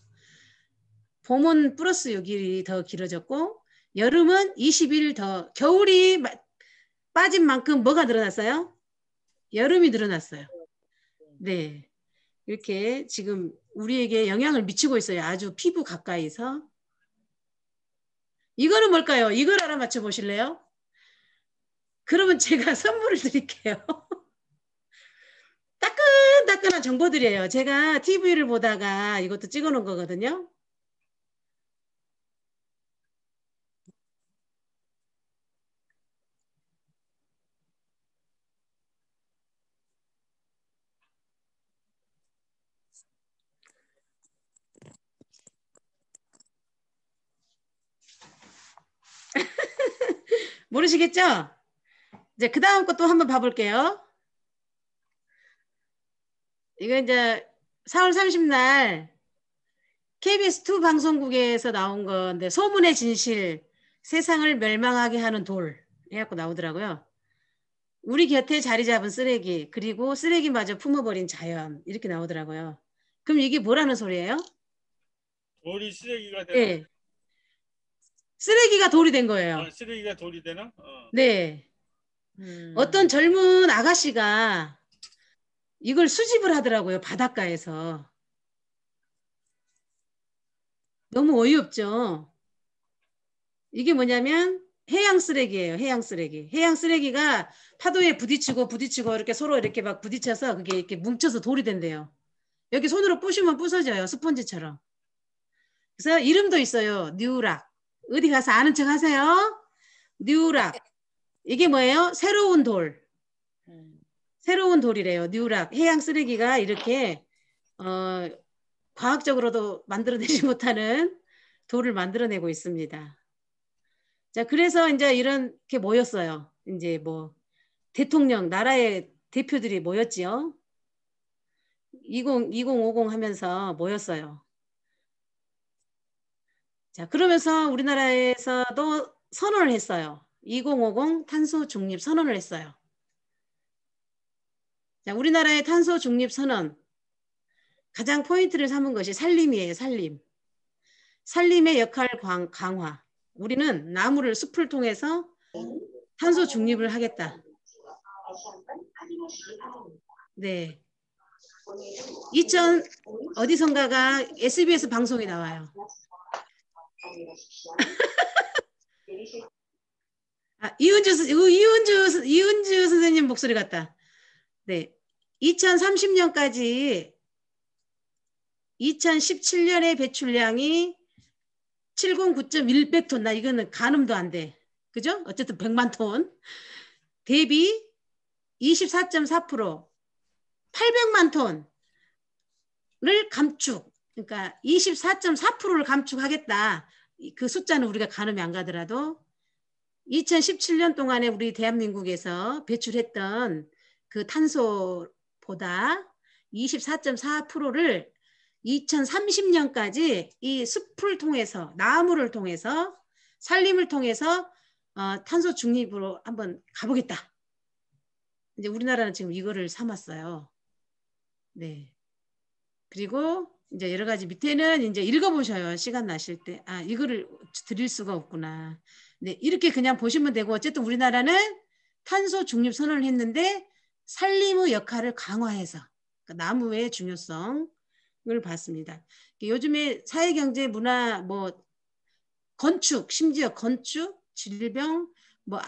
봄은 플러스 6일이 더 길어졌고 여름은 20일 더 겨울이 빠진 만큼 뭐가 늘어났어요? 여름이 늘어났어요. 네. 이렇게 지금 우리에게 영향을 미치고 있어요. 아주 피부 가까이서. 이거는 뭘까요? 이걸 알아맞혀 보실래요? 그러면 제가 선물을 드릴게요. 따끈따끈한 정보들이에요. 제가 TV를 보다가 이것도 찍어 놓은 거거든요. 모르시겠죠? 이제 그 다음 것도 한번 봐볼게요. 이거 이제 4월 30날 KBS2 방송국에서 나온 건데 소문의 진실, 세상을 멸망하게 하는 돌 해갖고 나오더라고요. 우리 곁에 자리 잡은 쓰레기, 그리고 쓰레기마저 품어버린 자연 이렇게 나오더라고요. 그럼 이게 뭐라는 소리예요? 돌이 쓰레기가 되나? 네. 쓰레기가 돌이 된 거예요. 쓰레기가 돌이 되나? 네. 어떤 젊은 아가씨가 이걸 수집을 하더라고요. 바닷가에서. 너무 어이없죠. 이게 뭐냐면 해양 쓰레기예요. 해양 쓰레기. 해양 쓰레기가 파도에 부딪히고 이렇게 서로 이렇게 막 부딪혀서 그게 이렇게 뭉쳐서 돌이 된대요. 여기 손으로 부시면 부서져요. 스펀지처럼. 그래서 이름도 있어요. 뉴락. 어디 가서 아는 척 하세요. 뉴락. 이게 뭐예요? 새로운 돌. 새로운 돌이래요. 뉴락. 해양 쓰레기가 이렇게 과학적으로도 만들어내지 못하는 돌을 만들어내고 있습니다. 자, 그래서 이제 이렇게 모였어요. 이제 뭐 대통령, 나라의 대표들이 모였지요. 2050 하면서 모였어요. 자, 그러면서 우리나라에서도 선언을 했어요. 2050 탄소 중립 선언을 했어요. 자, 우리나라의 탄소 중립 선언 가장 포인트를 삼은 것이 산림이에요. 산림. 산림의 역할 강화. 우리는 나무를 숲을 통해서 탄소 중립을 하겠다. 네. 어디선가가 SBS 방송에 나와요. 아, 이은주 선생님 목소리 같다. 네. 2030년까지 2017년의 배출량이 709.100톤. 나 이거는 가늠도 안 돼. 그죠? 어쨌든 100만 톤. 대비 24.4% 800만 톤을 감축. 그러니까 24.4%를 감축하겠다. 그 숫자는 우리가 가늠이 안 가더라도 2017년 동안에 우리 대한민국에서 배출했던 그 탄소보다 24.4%를 2030년까지 이 숲을 통해서, 나무를 통해서, 산림을 통해서 탄소 중립으로 한번 가보겠다. 이제 우리나라는 지금 이거를 삼았어요. 네. 그리고 이제 여러 가지 밑에는 이제 읽어보셔요. 시간 나실 때. 아, 이거를 드릴 수가 없구나. 네, 이렇게 그냥 보시면 되고, 어쨌든 우리나라는 탄소 중립 선언을 했는데 산림의 역할을 강화해서 그러니까 나무의 중요성을 봤습니다. 요즘에 사회, 경제, 문화, 뭐 건축, 심지어 건축, 질병, 뭐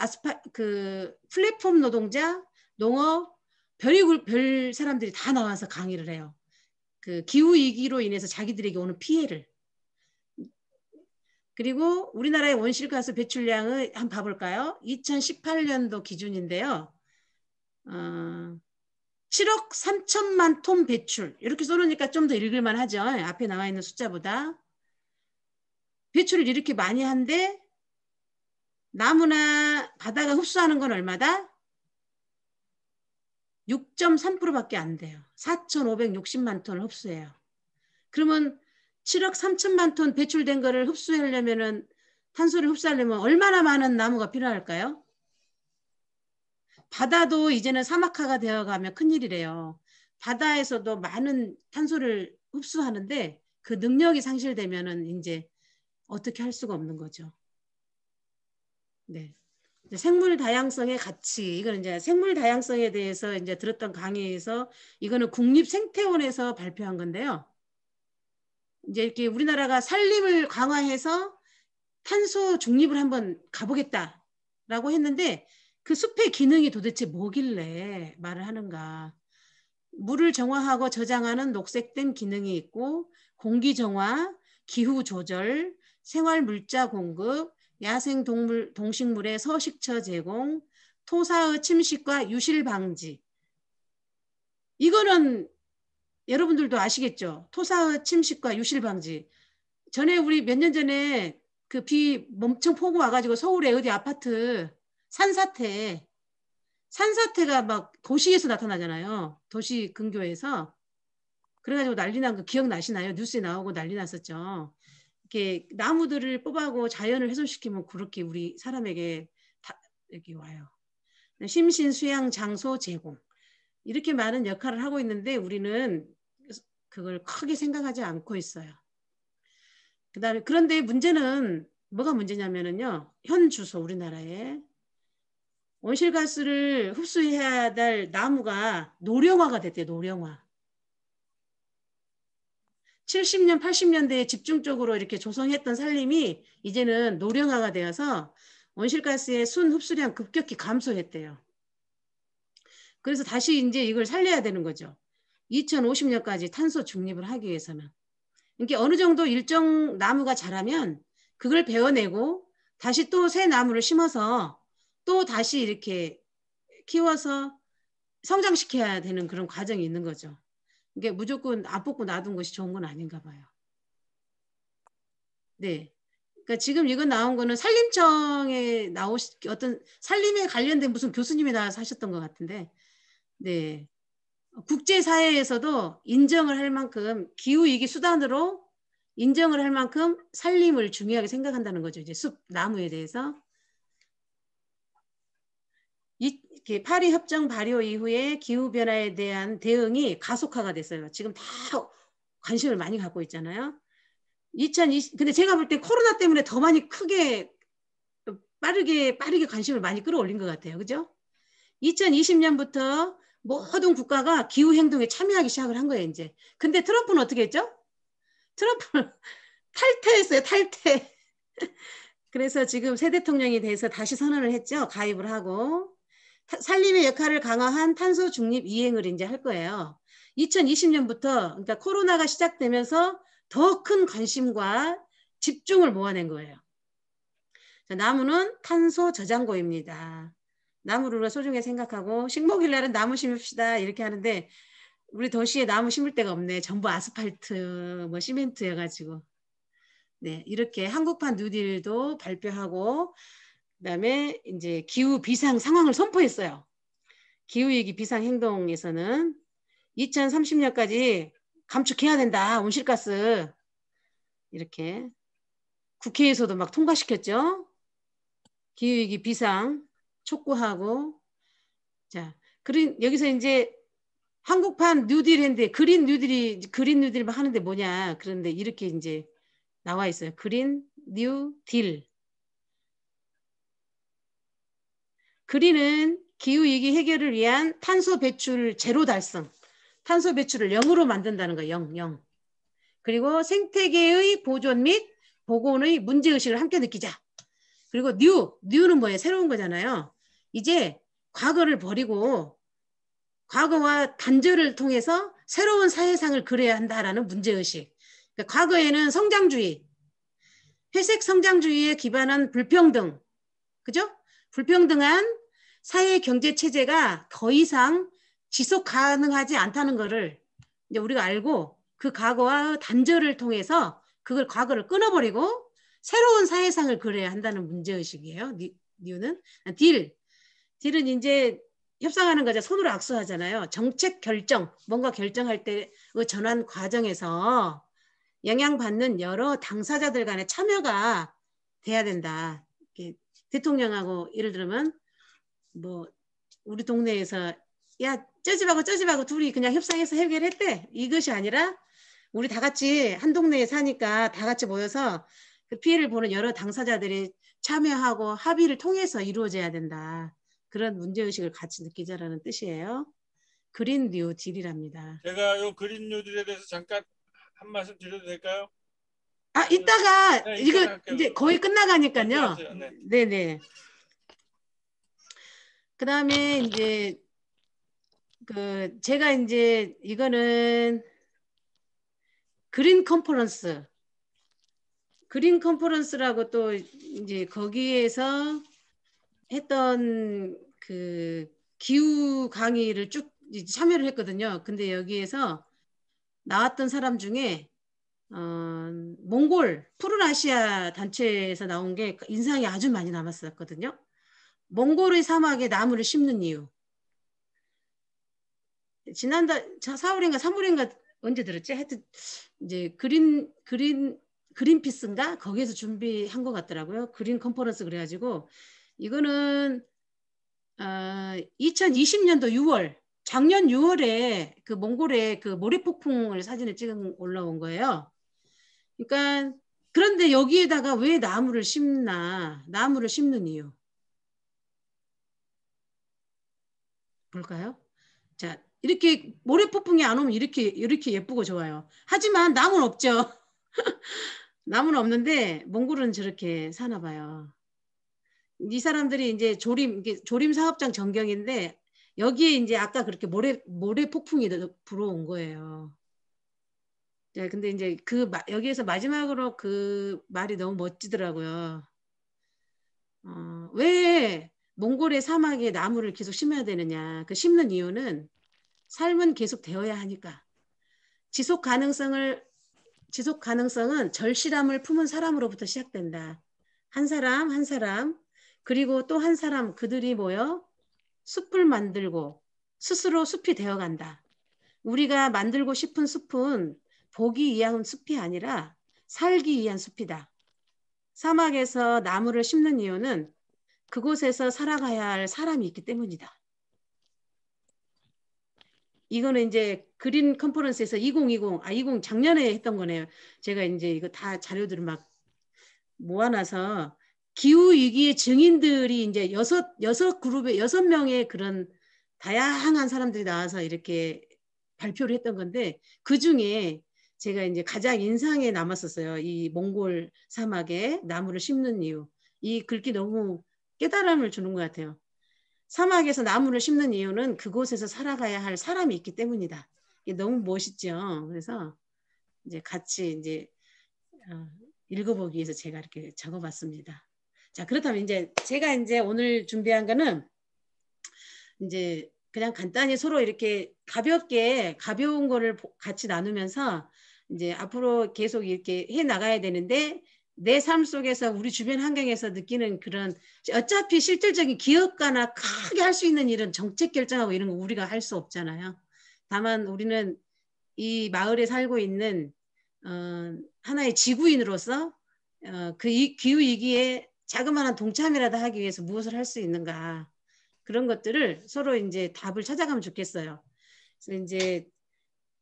플랫폼 노동자, 농업, 별 사람들이 다 나와서 강의를 해요. 그 기후 위기로 인해서 자기들에게 오는 피해를. 그리고 우리나라의 온실가스 배출량을 한번 봐볼까요? 2018년도 기준인데요. 7억 3천만 톤 배출. 이렇게 써놓으니까 좀 더 읽을만 하죠. 앞에 나와 있는 숫자보다. 배출을 이렇게 많이 한데 나무나 바다가 흡수하는 건 얼마다? 6.3%밖에 안 돼요. 4,560만 톤을 흡수해요. 그러면 7억 3천만 톤 배출된 거를 흡수하려면은 탄소를 흡수하려면 얼마나 많은 나무가 필요할까요? 바다도 이제는 사막화가 되어가면 큰일이래요. 바다에서도 많은 탄소를 흡수하는데 그 능력이 상실되면은 이제 어떻게 할 수가 없는 거죠. 네. 생물 다양성의 가치, 이거는 이제 생물 다양성에 대해서 이제 들었던 강의에서 이거는 국립생태원에서 발표한 건데요. 이제 이렇게 우리나라가 산림을 강화해서 탄소 중립을 한번 가보겠다라고 했는데 그 숲의 기능이 도대체 뭐길래 말을 하는가. 물을 정화하고 저장하는 녹색된 기능이 있고 공기 정화, 기후 조절, 생활 물자 공급, 야생 동물, 동식물의 서식처 제공, 토사의 침식과 유실 방지. 이거는 여러분들도 아시겠죠? 토사의 침식과 유실 방지. 전에 우리 몇 년 전에 그 비 엄청 폭우 와가지고 서울에 어디 아파트 산사태가 막 도시에서 나타나잖아요. 도시 근교에서. 그래가지고 난리 난 거 기억나시나요? 뉴스에 나오고 난리 났었죠. 이렇게 나무들을 뽑아고 자연을 훼손시키면 그렇게 우리 사람에게 여기 와요. 심신 수양 장소 제공. 이렇게 많은 역할을 하고 있는데 우리는 그걸 크게 생각하지 않고 있어요. 그다음에 그런데 문제는 뭐가 문제냐면은요. 현 주소 우리나라에 온실가스를 흡수해야 될 나무가 노령화가 됐대요. 노령화. 70년, 80년대에 집중적으로 이렇게 조성했던 산림이 이제는 노령화가 되어서 온실가스의 순 흡수량 급격히 감소했대요. 그래서 다시 이제 이걸 살려야 되는 거죠. 2050년까지 탄소 중립을 하기 위해서는. 그러니까 어느 정도 일정 나무가 자라면 그걸 베어내고 다시 또 새 나무를 심어서 또 다시 이렇게 키워서 성장시켜야 되는 그런 과정이 있는 거죠. 이게 무조건 안 뽑고 놔둔 것이 좋은 건 아닌가 봐요. 네. 그러니까 지금 이거 나온 거는 산림청에 어떤 산림에 관련된 무슨 교수님이 나와서 하셨던 것 같은데, 네. 국제사회에서도 인정을 할 만큼 기후위기 수단으로 인정을 할 만큼 산림을 중요하게 생각한다는 거죠. 이제 숲, 나무에 대해서. 파리 협정 발효 이후에 기후변화에 대한 대응이 가속화가 됐어요. 지금 다 관심을 많이 갖고 있잖아요. 근데 제가 볼 때 코로나 때문에 더 많이 크게 빠르게 관심을 많이 끌어올린 것 같아요. 그죠? 2020년부터 모든 국가가 기후 행동에 참여하기 시작을 한 거예요, 이제. 근데 트럼프는 어떻게 했죠? 트럼프는 탈퇴했어요, 탈퇴. 그래서 지금 새 대통령에 대해서 다시 선언을 했죠. 가입을 하고. 산림의 역할을 강화한 탄소 중립 이행을 이제 할 거예요. 2020년부터, 그러니까 코로나가 시작되면서 더 큰 관심과 집중을 모아낸 거예요. 나무는 탄소 저장고입니다. 나무를 우리가 소중히 생각하고 식목일 날은 나무 심읍시다 이렇게 하는데 우리 도시에 나무 심을 데가 없네. 전부 아스팔트, 뭐 시멘트여가지고. 네, 이렇게 한국판 뉴딜도 발표하고 그다음에 이제 기후 비상 상황을 선포했어요. 기후위기 비상 행동에서는 2030년까지 감축해야 된다. 온실가스 이렇게 국회에서도 막 통과시켰죠. 기후위기 비상 촉구하고 자, 여기서 이제 한국판 뉴딜 했는데 그린 뉴딜만 하는데 뭐냐. 그런데 이렇게 이제 나와 있어요. 그린 뉴 딜. 그린은 기후위기 해결을 위한 탄소 배출 제로 달성. 탄소 배출을 0으로 만든다는 거예요. 0. 그리고 생태계의 보존 및 복원의 문제의식을 함께 느끼자. 그리고 뉴는 뭐예요? 새로운 거잖아요. 이제 과거를 버리고 과거와 단절을 통해서 새로운 사회상을 그려야 한다라는 문제의식. 그러니까 과거에는 성장주의, 회색 성장주의에 기반한 불평등, 그죠? 불평등한 사회 경제 체제가 더 이상 지속 가능하지 않다는 것을 이제 우리가 알고 그 과거와 단절을 통해서 그걸 과거를 끊어버리고 새로운 사회상을 그려야 한다는 문제의식이에요. 뉴는. 딜은 이제 협상하는 거죠. 손으로 악수하잖아요. 정책 결정, 뭔가 결정할 때의 전환 과정에서 영향받는 여러 당사자들 간의 참여가 돼야 된다. 대통령하고 예를 들면 뭐 우리 동네에서 야 저 집하고 둘이 그냥 협상해서 해결했대. 이것이 아니라 우리 다 같이 한 동네에 사니까 다 같이 모여서 그 피해를 보는 여러 당사자들이 참여하고 합의를 통해서 이루어져야 된다. 그런 문제의식을 같이 느끼자라는 뜻이에요. 그린 뉴 딜이랍니다. 제가 이 그린 뉴딜에 대해서 잠깐 한 말씀 드려도 될까요? 아, 이따가 네, 이거 할게요. 이제 거의 끝나가니까요. 네. 네네. 그 다음에 이제 제가 이제 이거는 그린 컨퍼런스라고 또 이제 거기에서 했던 그 기후 강의를 쭉 참여를 했거든요. 근데 여기에서 나왔던 사람 중에 몽골 푸른 아시아 단체에서 나온 게 인상이 아주 많이 남았었거든요. 몽골의 사막에 나무를 심는 이유. 지난달 4월인가 3월인가 언제 들었지? 하여튼 이제 그린피스인가 거기에서 준비한 것 같더라고요. 그린 컨퍼런스 그래가지고 이거는 2020년도 6월 작년 6월에 그 몽골의 그 모래폭풍을 사진을 찍은 올라온 거예요. 그러니까 그런데 여기에다가 왜 나무를 심는 이유 볼까요? 자, 이렇게 모래폭풍이 안 오면 이렇게 예쁘고 좋아요. 하지만 나무는 없죠. 나무는 없는데 몽골은 저렇게 사나 봐요. 이 사람들이 이제 조림 사업장 전경인데 여기에 이제 아까 그렇게 모래폭풍이 불어온 거예요. 자, 근데 이제 여기에서 마지막으로 그 말이 너무 멋지더라고요. 왜 몽골의 사막에 나무를 계속 심어야 되느냐. 그 심는 이유는 삶은 계속 되어야 하니까. 지속 가능성은 절실함을 품은 사람으로부터 시작된다. 한 사람 그리고 또 한 사람 그들이 모여 숲을 만들고 스스로 숲이 되어간다. 우리가 만들고 싶은 숲은 보기 위한 숲이 아니라 살기 위한 숲이다. 사막에서 나무를 심는 이유는 그곳에서 살아가야 할 사람이 있기 때문이다. 이거는 이제 그린 컨퍼런스에서 20 작년에 했던 거네요. 제가 이제 이거 다 자료들을 막 모아놔서 기후 위기의 증인들이 이제 여섯 그룹의 6명의 그런 다양한 사람들이 나와서 이렇게 발표를 했던 건데 그 중에 제가 이제 가장 인상에 남았었어요. 이 몽골 사막에 나무를 심는 이유. 이 글귀 너무 깨달음을 주는 것 같아요. 사막에서 나무를 심는 이유는 그곳에서 살아가야 할 사람이 있기 때문이다. 이게 너무 멋있죠. 그래서 이제 같이 이제 읽어보기 위해서 제가 이렇게 적어봤습니다. 자, 그렇다면 이제 제가 이제 오늘 준비한 거는 이제 그냥 간단히 서로 이렇게 가볍게 가벼운 거를 같이 나누면서 이제 앞으로 계속 이렇게 해 나가야 되는데 내 삶 속에서 우리 주변 환경에서 느끼는 그런 어차피 실질적인 기업가나 크게 할 수 있는 일은 정책 결정하고 이런 거 우리가 할 수 없잖아요. 다만 우리는 이 마을에 살고 있는 하나의 지구인으로서 그 기후 위기에 자그마한 동참이라도 하기 위해서 무엇을 할 수 있는가 그런 것들을 서로 이제 답을 찾아가면 좋겠어요. 그래서 이제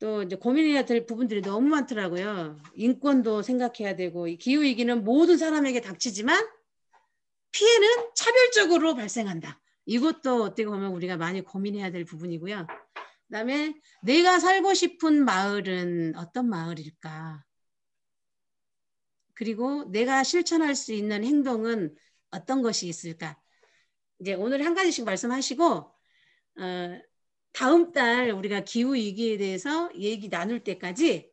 또 이제 고민해야 될 부분들이 너무 많더라고요. 인권도 생각해야 되고 이 기후 위기는 모든 사람에게 닥치지만 피해는 차별적으로 발생한다. 이것도 어떻게 보면 우리가 많이 고민해야 될 부분이고요. 그다음에 내가 살고 싶은 마을은 어떤 마을일까? 그리고 내가 실천할 수 있는 행동은 어떤 것이 있을까? 이제 오늘 한 가지씩 말씀하시고 다음 달 우리가 기후 위기에 대해서 얘기 나눌 때까지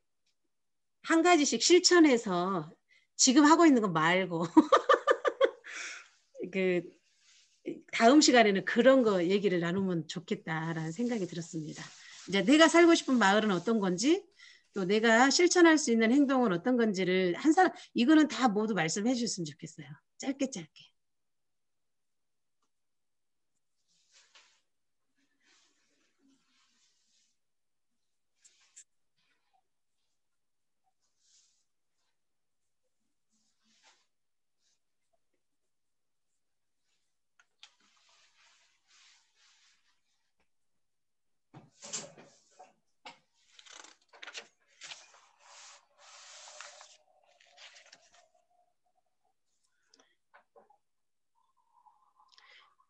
한 가지씩 실천해서 지금 하고 있는 거 말고 그 다음 시간에는 그런 거 얘기를 나누면 좋겠다라는 생각이 들었습니다. 이제 내가 살고 싶은 마을은 어떤 건지 또 내가 실천할 수 있는 행동은 어떤 건지를 한 사람 이거는 다 모두 말씀해 주셨으면 좋겠어요. 짧게 짧게.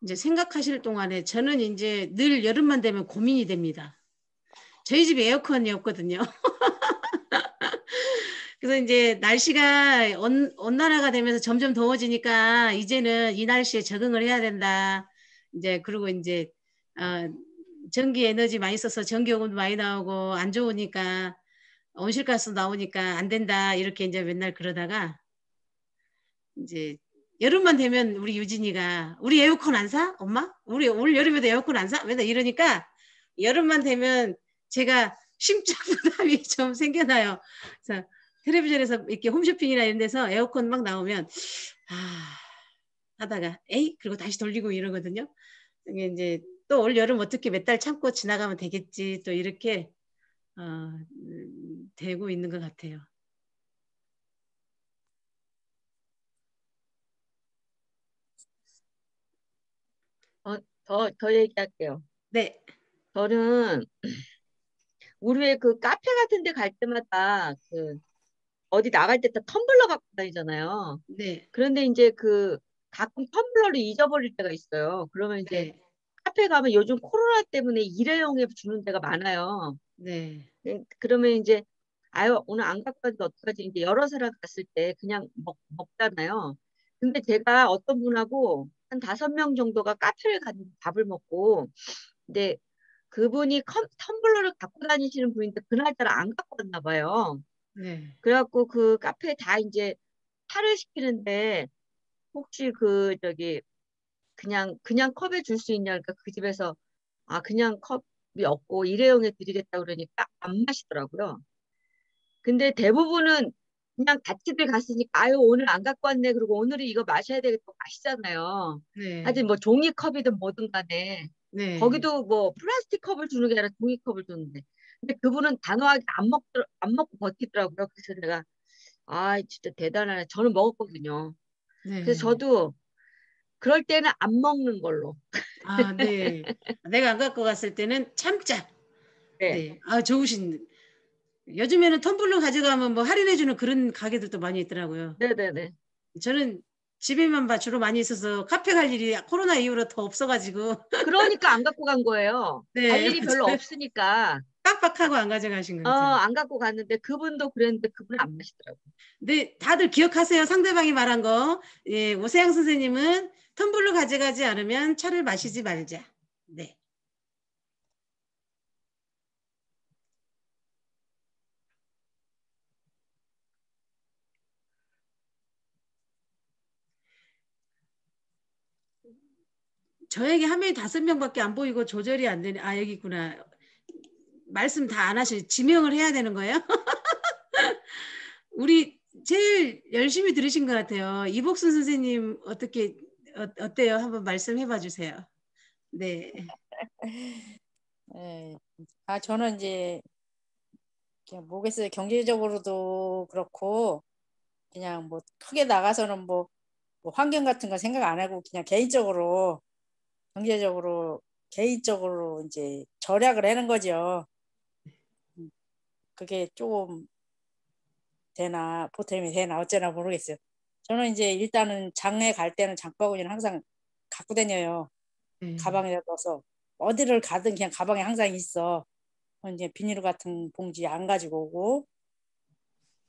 이제 생각하실 동안에 저는 이제 늘 여름만 되면 고민이 됩니다. 저희 집에 에어컨이 없거든요. 그래서 이제 날씨가 온난화가 되면서 점점 더워지니까 이제는 이 날씨에 적응을 해야 된다. 이제 그리고 이제 전기 에너지 많이 써서 전기요금도 많이 나오고 안 좋으니까 온실가스 나오니까 안 된다. 이렇게 이제 맨날 그러다가 이제 여름만 되면 우리 유진이가 우리 에어컨 안 사? 엄마? 우리 올 여름에도 에어컨 안 사? 맨날 이러니까 여름만 되면 제가 심적 부담이 좀 생겨나요. 그래서 텔레비전에서 이렇게 홈쇼핑이나 이런 데서 에어컨 막 나오면 하다가 에이 그리고 다시 돌리고 이러거든요. 이게 이제 또 올 여름 어떻게 몇 달 참고 지나가면 되겠지 또 이렇게 되고 있는 것 같아요. 더 얘기할게요. 네. 저는 우리 왜 그 카페 같은 데 갈 때마다 그 어디 나갈 때 다 텀블러 갖고 다니잖아요. 네. 그런데 이제 그 가끔 텀블러를 잊어버릴 때가 있어요. 그러면 이제 네. 카페 가면 요즘 코로나 때문에 일회용에 주는 데가 많아요. 네. 그러면 이제 아유 오늘 안 갖고 왔는데 어떡하지? 이제 여러 사람 갔을 때 그냥 먹잖아요. 근데 제가 어떤 분하고 한 5명 정도가 카페를 가서 밥을 먹고 근데 그분이 텀블러를 갖고 다니시는 분인데 그날따라 안 갖고 왔나 봐요. 네. 그래갖고 그 카페에 다 이제 차를 시키는데 혹시 그 저기 그냥 컵에 줄 수 있냐 그러니까 그 집에서 그냥 컵이 없고 일회용에 드리겠다 그러니까 안 마시더라고요. 근데 대부분은 그냥 같이들 갔으니까 아유 오늘 안 갖고 왔네 그리고 오늘은 이거 마셔야 되겠다 마시잖아요. 네. 하여튼 뭐 종이컵이든 뭐든 간에 네. 거기도 뭐 플라스틱 컵을 주는 게 아니라 종이컵을 주는데 근데 그분은 단호하게 안 먹고 버티더라고요. 그래서 내가 진짜 대단하네. 저는 먹었거든요. 네. 그래서 저도 그럴 때는 안 먹는 걸로. 네. 내가 안 갖고 갔을 때는 참자. 네. 네. 아, 좋으신. 요즘에는 텀블러 가져가면 뭐 할인해주는 그런 가게들도 많이 있더라고요. 네네네. 저는 집에만 주로 많이 있어서 카페 갈 일이 코로나 이후로 더 없어가지고. 그러니까 안 갖고 간 거예요. 네, 갈 일이 별로 맞아요. 없으니까. 깜빡하고 안 가져가신 것 같아요. 안 갖고 갔는데 그분도 그랬는데 그분은 안 마시더라고요. 네, 다들 기억하세요. 상대방이 말한 거. 예, 오세영 선생님은 텀블러 가져가지 않으면 차를 마시지 말자. 네. 저에게 한 명이 5명밖에 안 보이고 조절이 안 되네. 아, 여기 있구나. 말씀 다 안 하시, 지명을 해야 되는 거예요? 우리 제일 열심히 들으신 것 같아요. 이복순 선생님 어떻게 어때요? 한번 말씀해 봐 주세요. 네. 네. 저는 이제 그냥 모르겠어요. 경제적으로도 그렇고 그냥 뭐 크게 나가서는 뭐 환경 같은 거 생각 안 하고 그냥 개인적으로 경제적으로 개인적으로 이제 절약을 하는 거죠. 그게 조금 되나 보탬이 되나 어쩌나 모르겠어요. 저는 이제 일단은 장에 갈 때는 장바구니를 항상 갖고 다녀요. 가방에 넣어서 어디를 가든 그냥 가방에 항상 있어. 이제 비닐 같은 봉지 안 가지고 오고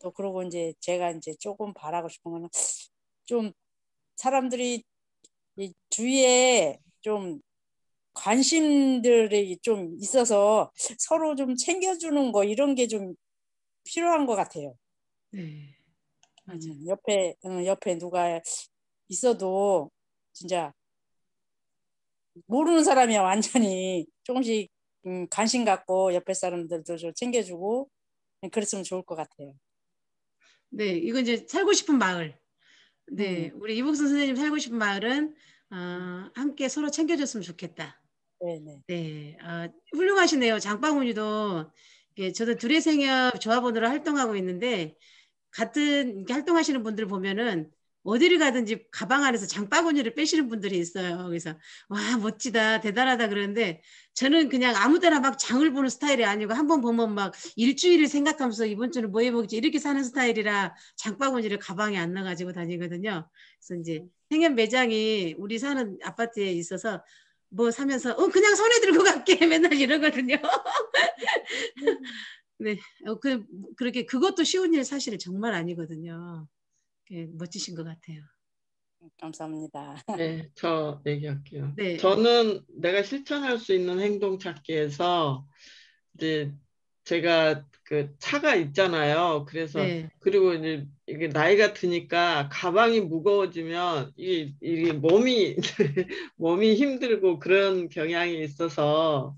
또 그러고 이제 제가 이제 조금 바라고 싶은 거는 좀 사람들이 이 주위에 좀 관심들이 좀 있어서 서로 좀 챙겨주는 거 이런 게 좀 필요한 것 같아요. 네. 맞아요. 옆에 누가 있어도 진짜 모르는 사람이야 완전히 조금씩 관심 갖고 옆에 사람들도 좀 챙겨주고 그랬으면 좋을 것 같아요. 네, 이거 이제 살고 싶은 마을. 네, 우리 이복순 선생님 살고 싶은 마을은 함께 서로 챙겨줬으면 좋겠다. 네네. 네, 훌륭하시네요. 장바구니도 저도 두레생협 조합원으로 활동하고 있는데 같은 이렇게 활동하시는 분들 보면은 어디를 가든지 가방 안에서 장바구니를 빼시는 분들이 있어요. 그래서 와 멋지다 대단하다 그러는데 저는 그냥 아무 때나 막 장을 보는 스타일이 아니고 한번 보면 막 일주일을 생각하면서 이번 주는 뭐 해먹지 이렇게 사는 스타일이라 장바구니를 가방에 안 넣어가지고 다니거든요. 그래서 이제 생협 매장이 우리 사는 아파트에 있어서 뭐 사면서 그냥 손에 들고 갈게 맨날 이러거든요. 네, 그렇게 그것도 쉬운 일 사실 정말 아니거든요. 멋지신 것 같아요. 감사합니다. 네, 저 얘기할게요. 네. 저는 내가 실천할 수 있는 행동 찾기에서 이제 제가 그 차가 있잖아요. 그래서 네. 그리고 이제 이게 나이가 드니까 가방이 무거워지면 이게 몸이 몸이 힘들고 그런 경향이 있어서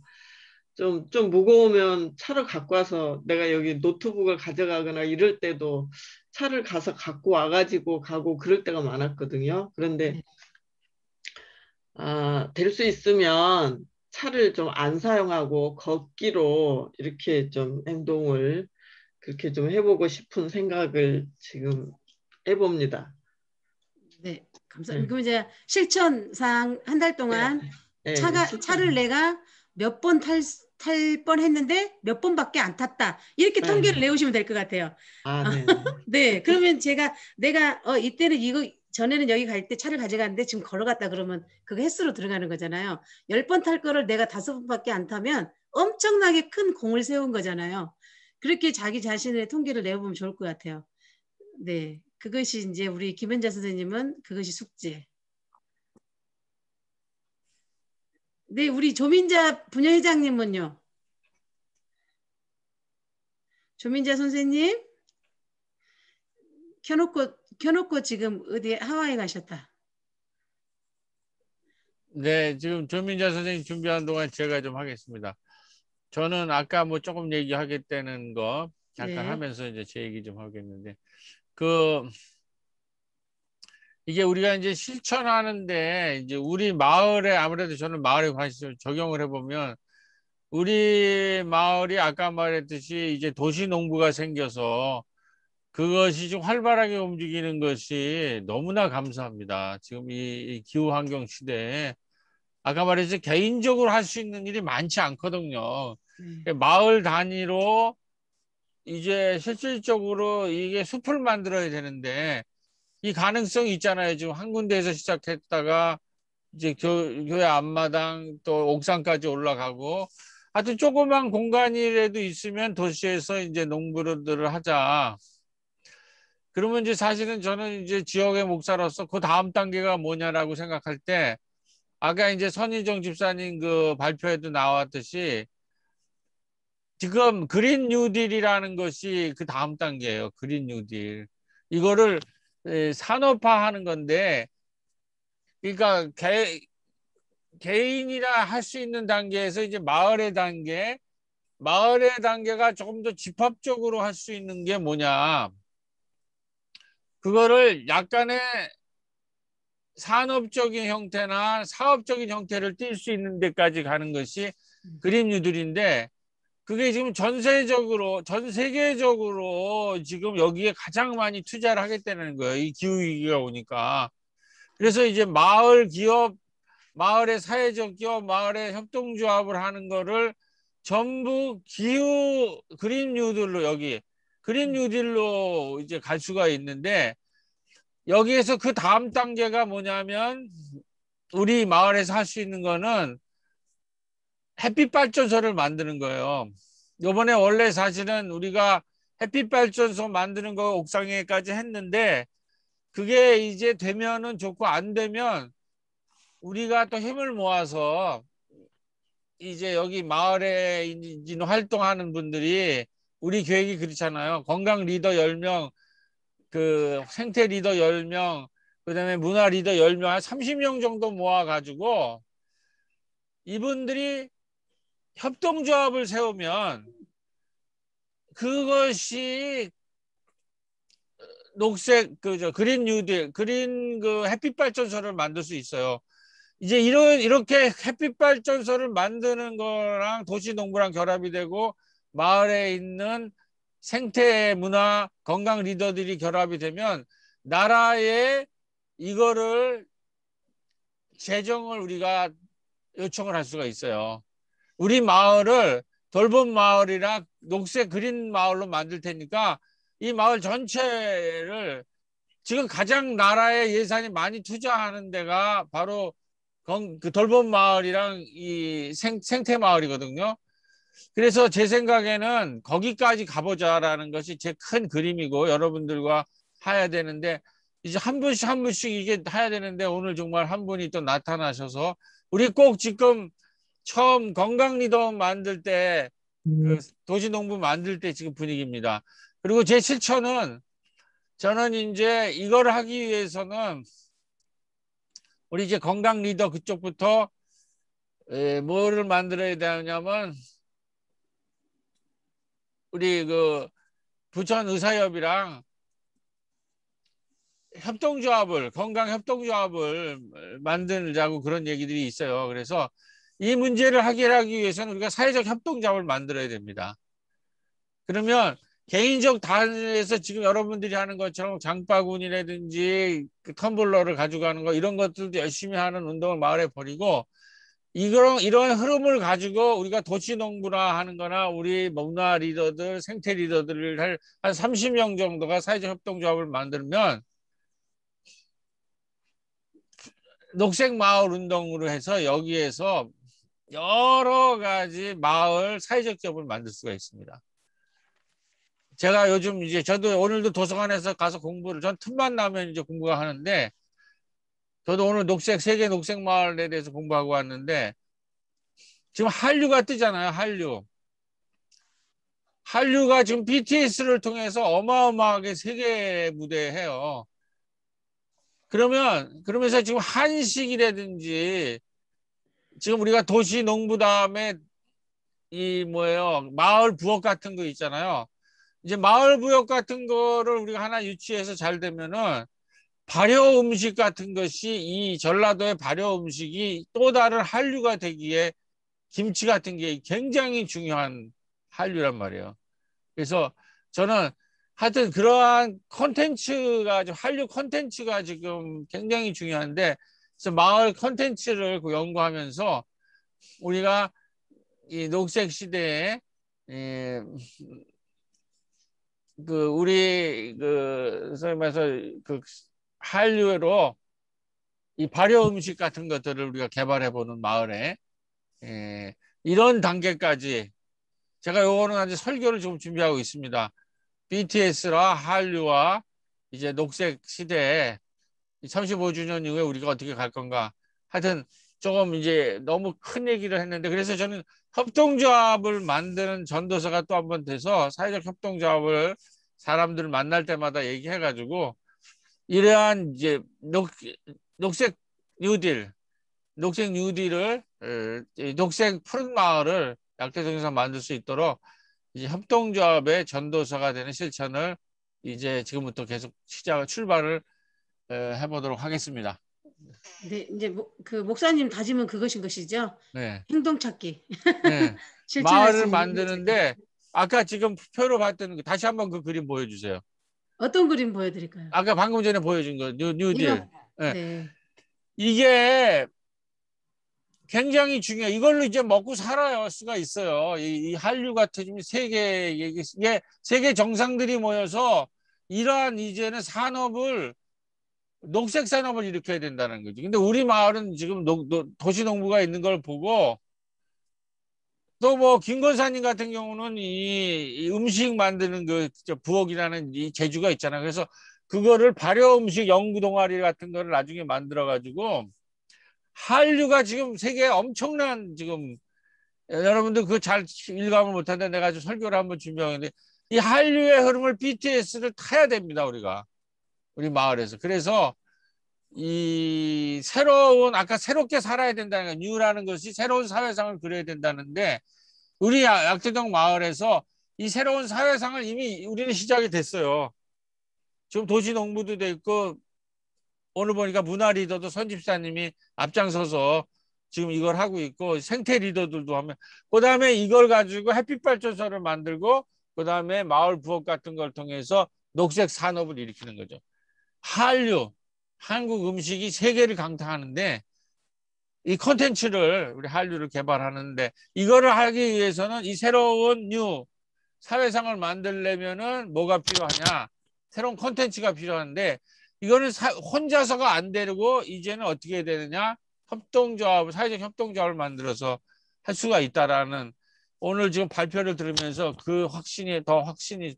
좀 무거우면 차를 갖고 와서 내가 여기 노트북을 가져가거나 이럴 때도 차를 가서 갖고 와가지고 가고 그럴 때가 많았거든요. 그런데 될 수 있으면 차를 좀 안 사용하고 걷기로 이렇게 좀 행동을 그렇게 좀 해보고 싶은 생각을 지금 해봅니다. 네, 감사합니다. 그럼 이제 실천상 한 달 동안 네, 차를 내가 몇 번 탈 뻔했는데 몇 번밖에 안 탔다. 이렇게 통계를 내오시면 될 것 같아요. 네. 네, 그러면 내가 이때는 이거 전에는 여기 갈 때 차를 가져갔는데 지금 걸어갔다 그러면 그거 횟수로 들어가는 거잖아요. 10번 탈 거를 내가 5번밖에 안 타면 엄청나게 큰 공을 세운 거잖아요. 그렇게 자기 자신의 통계를 내보면 좋을 것 같아요. 네, 그것이 이제 우리 김현자 선생님은 그것이 숙제. 네, 우리 조민자 부녀회장님은요? 조민자 선생님? 켜놓고 지금 어디 하와이 가셨다. 네, 지금 조민자 선생님 준비하는 동안 제가 좀 하겠습니다. 저는 아까 뭐 조금 얘기하겠다는 거 잠깐 네. 하면서 이제 제 얘기 좀 하겠는데, 이게 우리가 이제 실천하는데 이제 우리 마을에 아무래도 저는 마을에 관심을 적용을 해보면 우리 마을이 아까 말했듯이 이제 도시 농부가 생겨서 그것이 좀 활발하게 움직이는 것이 너무나 감사합니다. 지금 이 기후 환경 시대에 아까 말했듯이 개인적으로 할 수 있는 일이 많지 않거든요. 마을 단위로 이제 실질적으로 이게 숲을 만들어야 되는데 이 가능성이 있잖아요. 지금 한 군데에서 시작했다가 이제 교회 앞마당 또 옥상까지 올라가고 하여튼 조그만 공간이라도 있으면 도시에서 이제 농부들을 하자. 그러면 이제 사실은 저는 이제 지역의 목사로서 그 다음 단계가 뭐냐라고 생각할 때 아까 이제 선희정 집사님 그 발표에도 나왔듯이 지금 그린 뉴딜이라는 것이 그 다음 단계예요. 그린 뉴딜. 이거를 산업화하는 건데 그러니까 개인이나 할 수 있는 단계에서 이제 마을의 단계가 조금 더 집합적으로 할 수 있는 게 뭐냐. 그거를 약간의 산업적인 형태나 사업적인 형태를 띌 수 있는 데까지 가는 것이 그린 뉴딜인데 그게 지금 전 세계적으로 지금 여기에 가장 많이 투자를 하겠다는 거예요. 이 기후위기가 오니까. 그래서 이제 마을 기업, 마을의 사회적 기업, 마을의 협동조합을 하는 거를 전부 그린 뉴딜로 그린 뉴딜로 이제 갈 수가 있는데 여기에서 그 다음 단계가 뭐냐면 우리 마을에서 할 수 있는 거는 햇빛 발전소를 만드는 거예요. 요번에 원래 사실은 우리가 햇빛 발전소 만드는 거 옥상에까지 했는데 그게 이제 되면은 좋고 안 되면 우리가 또 힘을 모아서 이제 여기 마을에 이제 활동하는 분들이 우리 계획이 그렇잖아요. 건강 리더 10명, 그 생태 리더 10명, 그다음에 문화 리더 10명, 한 30명 정도 모아가지고 이분들이 협동조합을 세우면 그것이 녹색 그린 뉴딜, 그린 그 햇빛 발전소를 만들 수 있어요. 이제 이렇게 햇빛 발전소를 만드는 거랑 도시 농부랑 결합이 되고 마을에 있는 생태 문화 건강 리더들이 결합이 되면 나라에 이거를 재정을 우리가 요청을 할 수가 있어요. 우리 마을을 돌봄 마을이랑 녹색 그린 마을로 만들 테니까 이 마을 전체를 지금 가장 나라의 예산이 많이 투자하는 데가 바로 그 돌봄 마을이랑 이 생태 마을이거든요. 그래서 제 생각에는 거기까지 가보자라는 것이 제 큰 그림이고 여러분들과 해야 되는데 이제 한 분씩 이게 해야 되는데 오늘 정말 한 분이 또 나타나셔서 우리 꼭 지금 처음 건강 리더 만들 때 그 도시농부 만들 때 지금 분위기입니다. 그리고 제 실천은 저는 이제 이걸 하기 위해서는 우리 이제 건강 리더 그쪽부터 뭐를 만들어야 되냐면 우리 그 부천 의사협이랑 건강 협동조합을 만들자고 그런 얘기들이 있어요. 그래서 이 문제를 해결하기 위해서는 우리가 사회적 협동조합을 만들어야 됩니다. 그러면 개인적 단위에서 지금 여러분들이 하는 것처럼 장바구니라든지 그 텀블러를 가져가는 거 이런 것들도 열심히 하는 운동을 마을에 벌이고 이런 흐름을 가지고 우리가 도시농부나 하는 거나 우리 문화 리더들, 생태 리더들을 한 30명 정도가 사회적 협동조합을 만들면 녹색 마을 운동으로 해서 여기에서 여러 가지 마을 사회적 기업을 만들 수가 있습니다. 제가 요즘 이제 저도 오늘도 도서관에서 가서 전 틈만 나면 이제 공부가 하는데 저도 오늘 세계 녹색 마을에 대해서 공부하고 왔는데 지금 한류가 뜨잖아요. 한류가 지금 BTS를 통해서 어마어마하게 세계 무대에 해요. 그러면서 지금 한식이라든지 지금 우리가 도시 농부 다음에 마을 부엌 같은 거 있잖아요. 이제 마을 부엌 같은 거를 우리가 하나 유치해서 잘 되면은 발효 음식 같은 것이 이 전라도의 발효 음식이 또 다른 한류가 되기에 김치 같은 게 굉장히 중요한 한류란 말이에요. 그래서 저는 하여튼 그러한 한류 콘텐츠가 지금 굉장히 중요한데 그래서 마을 콘텐츠를 연구하면서 우리가 이 녹색 시대에 우리 소위 말해서 한류로 이 발효 음식 같은 것들을 우리가 개발해 보는 마을에 이런 단계까지 제가 요거는 아직 설교를 좀 준비하고 있습니다. BTS와 한류와 이제 녹색 시대에 35주년 이후에 우리가 어떻게 갈 건가. 하여튼 조금 이제 너무 큰 얘기를 했는데 그래서 저는 협동조합을 만드는 전도서가 또 한 번 돼서 사회적 협동조합을 사람들을 만날 때마다 얘기해가지고 이러한 이제 녹색 뉴딜을 녹색 푸른 마을을 약대동에서 만들 수 있도록 이제 협동조합의 전도서가 되는 실천을 이제 지금부터 계속 출발을 해보도록 하겠습니다. 네, 이제 그 목사님 다짐은 그것인 것이죠. 네. 행동 찾기. 네. 마을을 만드는데 아까 지금 표로 봤던 다시 한번 그 그림 보여주세요. 어떤 그림 보여드릴까요? 아까 방금 전에 보여준 거 뉴딜. 네. 네. 이게 굉장히 중요해요. 이걸로 이제 먹고 살아야 수가 있어요. 이 한류 같은 이게 세계 정상들이 모여서 이러한 이제는 산업을 녹색 산업을 일으켜야 된다는 거죠. 근데 우리 마을은 지금 도시농부가 있는 걸 보고 또 뭐 김건사님 같은 경우는 이 음식 만드는 부엌이라는 이 재주가 있잖아요. 그래서 그거를 발효 음식 연구 동아리 같은 거를 나중에 만들어 가지고 한류가 지금 세계에 엄청난 지금 여러분들 그거 잘 일감을 못하는데 내가 아주 설교를 한번 준비하는데 이 한류의 흐름을 BTS를 타야 됩니다. 우리 마을에서. 그래서 이 새로운 아까 새롭게 살아야 된다는 거 뉴라는 것이 새로운 사회상을 그려야 된다는데 우리 약대동 마을에서 이 새로운 사회상을 이미 우리는 시작이 됐어요. 지금 도시농부도 돼 있고 오늘 보니까 문화 리더도 선집사님이 앞장서서 지금 이걸 하고 있고 생태 리더들도 하면 그다음에 이걸 가지고 햇빛 발전소를 만들고 그다음에 마을 부엌 같은 걸 통해서 녹색 산업을 일으키는 거죠. 한류, 한국 음식이 세계를 강타하는데 이 콘텐츠를 우리 한류를 개발하는데 이거를 하기 위해서는 이 새로운 뉴 사회상을 만들려면은 뭐가 필요하냐? 새로운 콘텐츠가 필요한데 이거는 혼자서가 안 되고 이제는 어떻게 해야 되느냐? 사회적 협동조합을 만들어서 할 수가 있다라는 오늘 지금 발표를 들으면서 그 확신이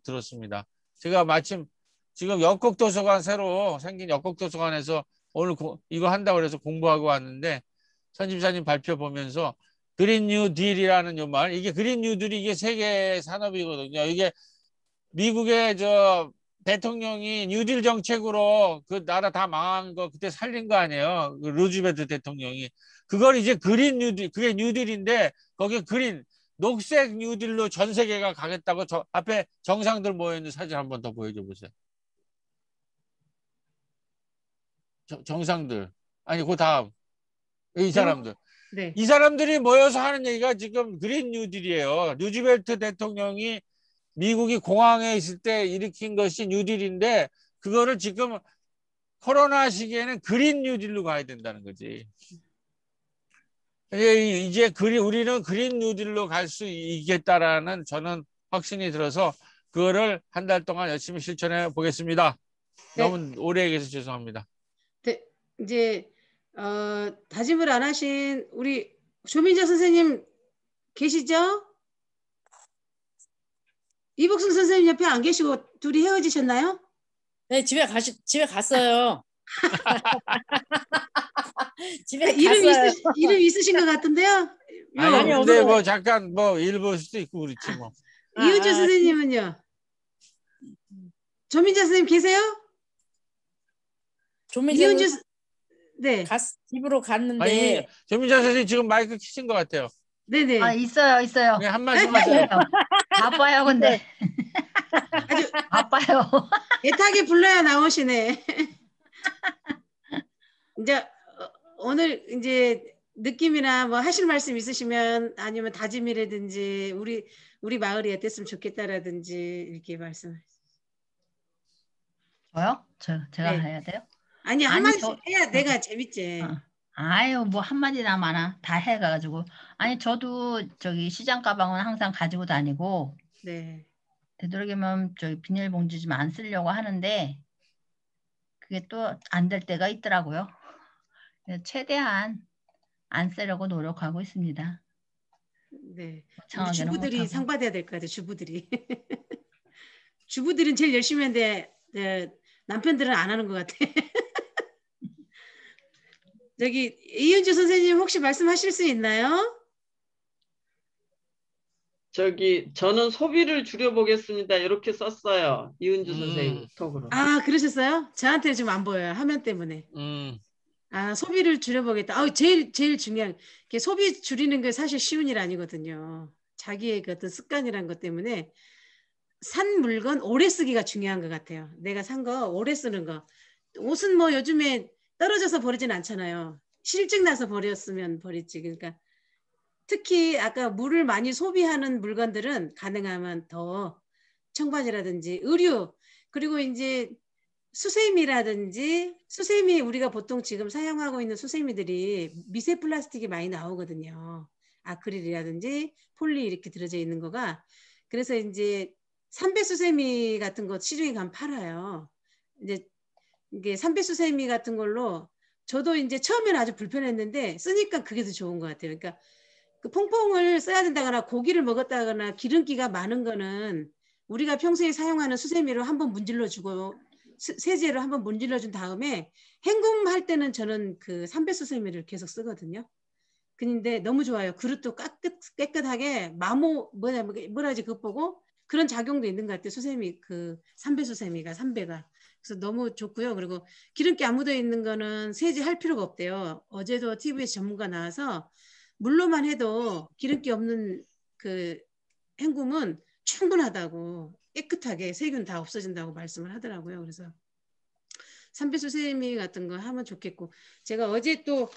들었습니다. 제가 마침 지금 역곡도서관 새로 생긴 역곡도서관에서 오늘 이거 한다고 그래서 공부하고 왔는데 선집사님 발표 보면서 그린 뉴 딜이라는 요 말 이게 그린 뉴 딜이 이게 세계 산업이거든요. 이게 미국의 대통령이 뉴딜 정책으로 그 나라 다 망한 거 그때 살린 거 아니에요. 그 루즈벨트 대통령이. 그걸 이제 그린 뉴딜, 그게 뉴딜인데 거기에 녹색 뉴딜로 전 세계가 가겠다고 앞에 정상들 모여있는 사진 한번 더 보여줘 보세요. 정상들. 아니, 그 다음. 이 사람들. 네. 이 사람들이 모여서 하는 얘기가 지금 그린 뉴딜이에요. 루즈벨트 대통령이 미국이 공황에 있을 때 일으킨 것이 뉴딜인데 그거를 지금 코로나 시기에는 그린 뉴딜로 가야 된다는 거지. 이제 우리는 그린 뉴딜로 갈 수 있겠다라는 저는 확신이 들어서 그거를 한 달 동안 열심히 실천해 보겠습니다. 네. 너무 오래 얘기해서 죄송합니다. 네, 이제 다짐을 안 하신 우리 조민자 선생님 계시죠? 이복순 선생님 옆에 안 계시고 둘이 헤어지셨나요? 네, 집에 갔어요. 집에 이름 있으신 것 같은데요? 아니요, 근데 뭐 잠깐 일 볼 수도 있고 그렇지 뭐. 이은주 선생님은요? 조민자 선생님 계세요? 이은주 네. 집으로 갔는데. 아니, 조민자 선생님 지금 마이크 켜신 것 같아요. 네네. 있어요. 네, 한 말씀 하세요. 바빠요, 근데. 아주 바빠요. 애타게 불러야 나오시네. 이제 오늘 이제 느낌이나 뭐 하실 말씀 있으시면 아니면 다짐이라든지 우리 마을이 어땠으면 좋겠다라든지 이렇게 말씀하세요. 저요? 제가 네. 해야 돼요? 아니 한마디씩 해야 내가 재밌지. 아유, 뭐 한마디나 많아. 다 해가지고. 아니, 저도 저기 시장 가방은 항상 가지고 다니고, 네. 되도록이면 저기 비닐봉지 좀 안 쓰려고 하는데, 그게 또 안 될 때가 있더라고요. 그래서 최대한 안 쓰려고 노력하고 있습니다. 네. 우리 창하게는 주부들이 못하고. 상 받아야 될 것 같아요. 주부들이. 주부들은 제일 열심히 하는데 남편들은 안 하는 것 같아. 저기 이은주 선생님 혹시 말씀하실 수 있나요? 저는 소비를 줄여보겠습니다. 이렇게 썼어요. 이은주 선생님 톡으로. 아, 그러셨어요? 저한테는 지금 안 보여요. 화면 때문에. 아, 소비를 줄여보겠다. 아, 제일 중요한 게 소비 줄이는 게 사실 쉬운 일 아니거든요. 자기의 그 어떤 습관이란 것 때문에 산 물건 오래 쓰기가 중요한 것 같아요. 내가 산 거 오래 쓰는 거. 옷은 뭐 요즘에 떨어져서 버리진 않잖아요. 실증 나서 버렸으면 버리지. 그러니까 특히 아까 물을 많이 소비하는 물건들은 가능하면 더 청바지라든지 의류 그리고 이제 수세미라든지 수세미 우리가 보통 지금 사용하고 있는 수세미들이 미세 플라스틱이 많이 나오거든요. 아크릴이라든지 폴리 이렇게 들어져 있는 거가 그래서 이제 삼배 수세미 같은 거 시중에 가면 팔아요. 이제 이게 삼배 수세미 같은 걸로 저도 이제 처음에는 아주 불편했는데 쓰니까 그게 더 좋은 것 같아요. 그러니까 그 퐁퐁을 써야 된다거나 고기를 먹었다거나 기름기가 많은 거는 우리가 평소에 사용하는 수세미로 한번 문질러 주고 세제로 한번 문질러 준 다음에 헹굼할 때는 저는 그 삼배 수세미를 계속 쓰거든요. 근데 너무 좋아요. 그릇도 깨끗하게 뭐라지 그것 보고 그런 작용도 있는 것 같아요. 수세미 그 삼배 수세미가 삼배가 그래서 너무 좋고요. 그리고 기름기 안 묻어 있는 거는 세제할 필요가 없대요. 어제도 TV에서 전문가 나와서 물로만 해도 기름기 없는 그 헹굼은 충분하다고 깨끗하게 세균 다 없어진다고 말씀을 하더라고요. 그래서 삼배수세미 같은 거 하면 좋겠고 제가 어제 또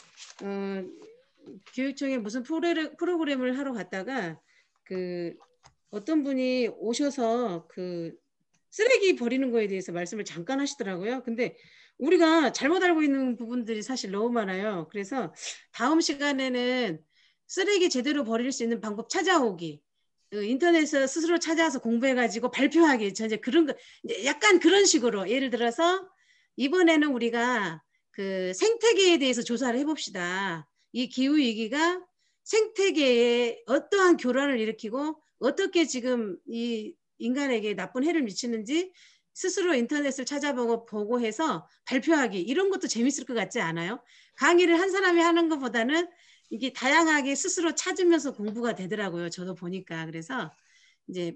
교육청에 무슨 프로그램을 하러 갔다가 그 어떤 분이 오셔서 그 쓰레기 버리는 거에 대해서 말씀을 잠깐 하시더라고요. 근데 우리가 잘못 알고 있는 부분들이 사실 너무 많아요. 그래서 다음 시간에는 쓰레기 제대로 버릴 수 있는 방법 찾아오기. 인터넷에서 스스로 찾아서 공부해가지고 발표하기. 저 이제 그런 거, 약간 그런 식으로. 예를 들어서 이번에는 우리가 그 생태계에 대해서 조사를 해봅시다. 이 기후위기가 생태계에 어떠한 교란을 일으키고 어떻게 지금 이 인간에게 나쁜 해를 미치는지 스스로 인터넷을 찾아보고 해서 발표하기 이런 것도 재밌을 것 같지 않아요? 강의를 한 사람이 하는 것보다는 이게 다양하게 스스로 찾으면서 공부가 되더라고요. 저도 보니까. 그래서 이제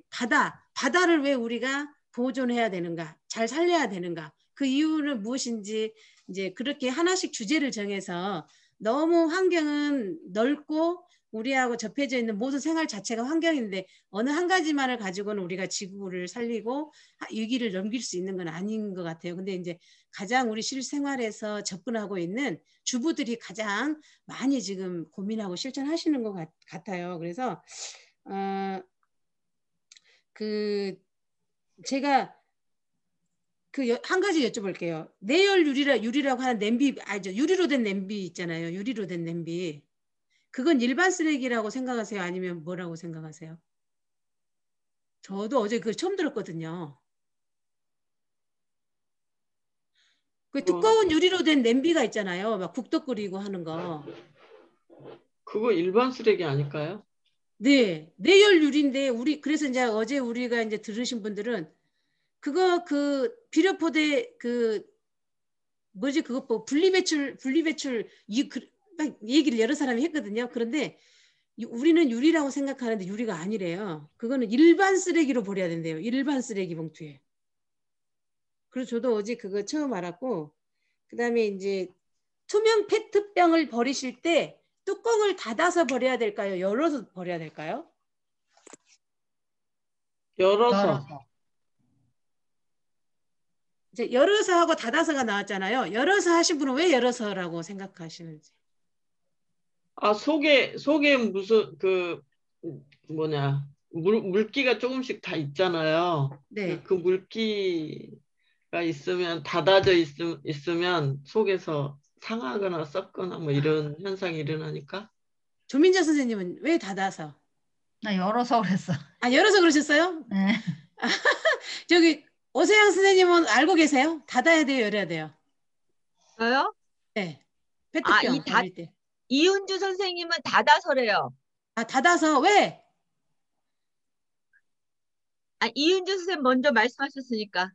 바다를 왜 우리가 보존해야 되는가, 잘 살려야 되는가, 그 이유는 무엇인지 이제 그렇게 하나씩 주제를 정해서 너무 환경은 넓고 우리하고 접해져 있는 모든 생활 자체가 환경인데 어느 한 가지만을 가지고는 우리가 지구를 살리고 위기를 넘길 수 있는 건 아닌 것 같아요. 근데 이제 가장 우리 실생활에서 접근하고 있는 주부들이 가장 많이 지금 고민하고 실천하시는 것 같아요. 그래서 그 제가 그 한 가지 여쭤볼게요. 내열 유리라고 하는 냄비 알죠? 유리로 된 냄비 있잖아요. 유리로 된 냄비. 그건 일반 쓰레기라고 생각하세요? 아니면 뭐라고 생각하세요? 저도 어제 그걸 처음 들었거든요. 그 두꺼운 유리로 된 냄비가 있잖아요. 막 국도 끓이고 하는 거. 그거 일반 쓰레기 아닐까요? 네, 내열 유리인데 그래서 이제 어제 우리가 이제 들으신 분들은 그거 그 비료포대 그 뭐지 그것 뭐 분리배출 얘기를 여러 사람이 했거든요. 그런데 우리는 유리라고 생각하는데 유리가 아니래요. 그거는 일반 쓰레기로 버려야 된대요. 일반 쓰레기 봉투에. 그래서 저도 어제 그거 처음 알았고 그다음에 이제 투명 페트병을 버리실 때 뚜껑을 닫아서 버려야 될까요? 열어서 버려야 될까요? 열어서. 이제 열어서 하고 닫아서가 나왔잖아요. 열어서 하신 분은 왜 열어서라고 생각하시는지. 아, 속에 무슨 물기가 조금씩 다 있잖아요. 네. 그 물기가 있으면 닫아져 있으면 속에서 상하거나 썩거나 뭐 이런 현상이 일어나니까. 조민자 선생님은 왜 닫아서? 나 열어서 그랬어. 아, 열어서 그러셨어요? 네. 저기 오세영 선생님은 알고 계세요? 닫아야 돼요, 열어야 돼요? 저요? 네. 아, 페트병 버릴 때. 이은주 선생님은 닫아서래요. 아, 닫아서 왜? 아, 이은주 선생님 먼저 말씀하셨으니까.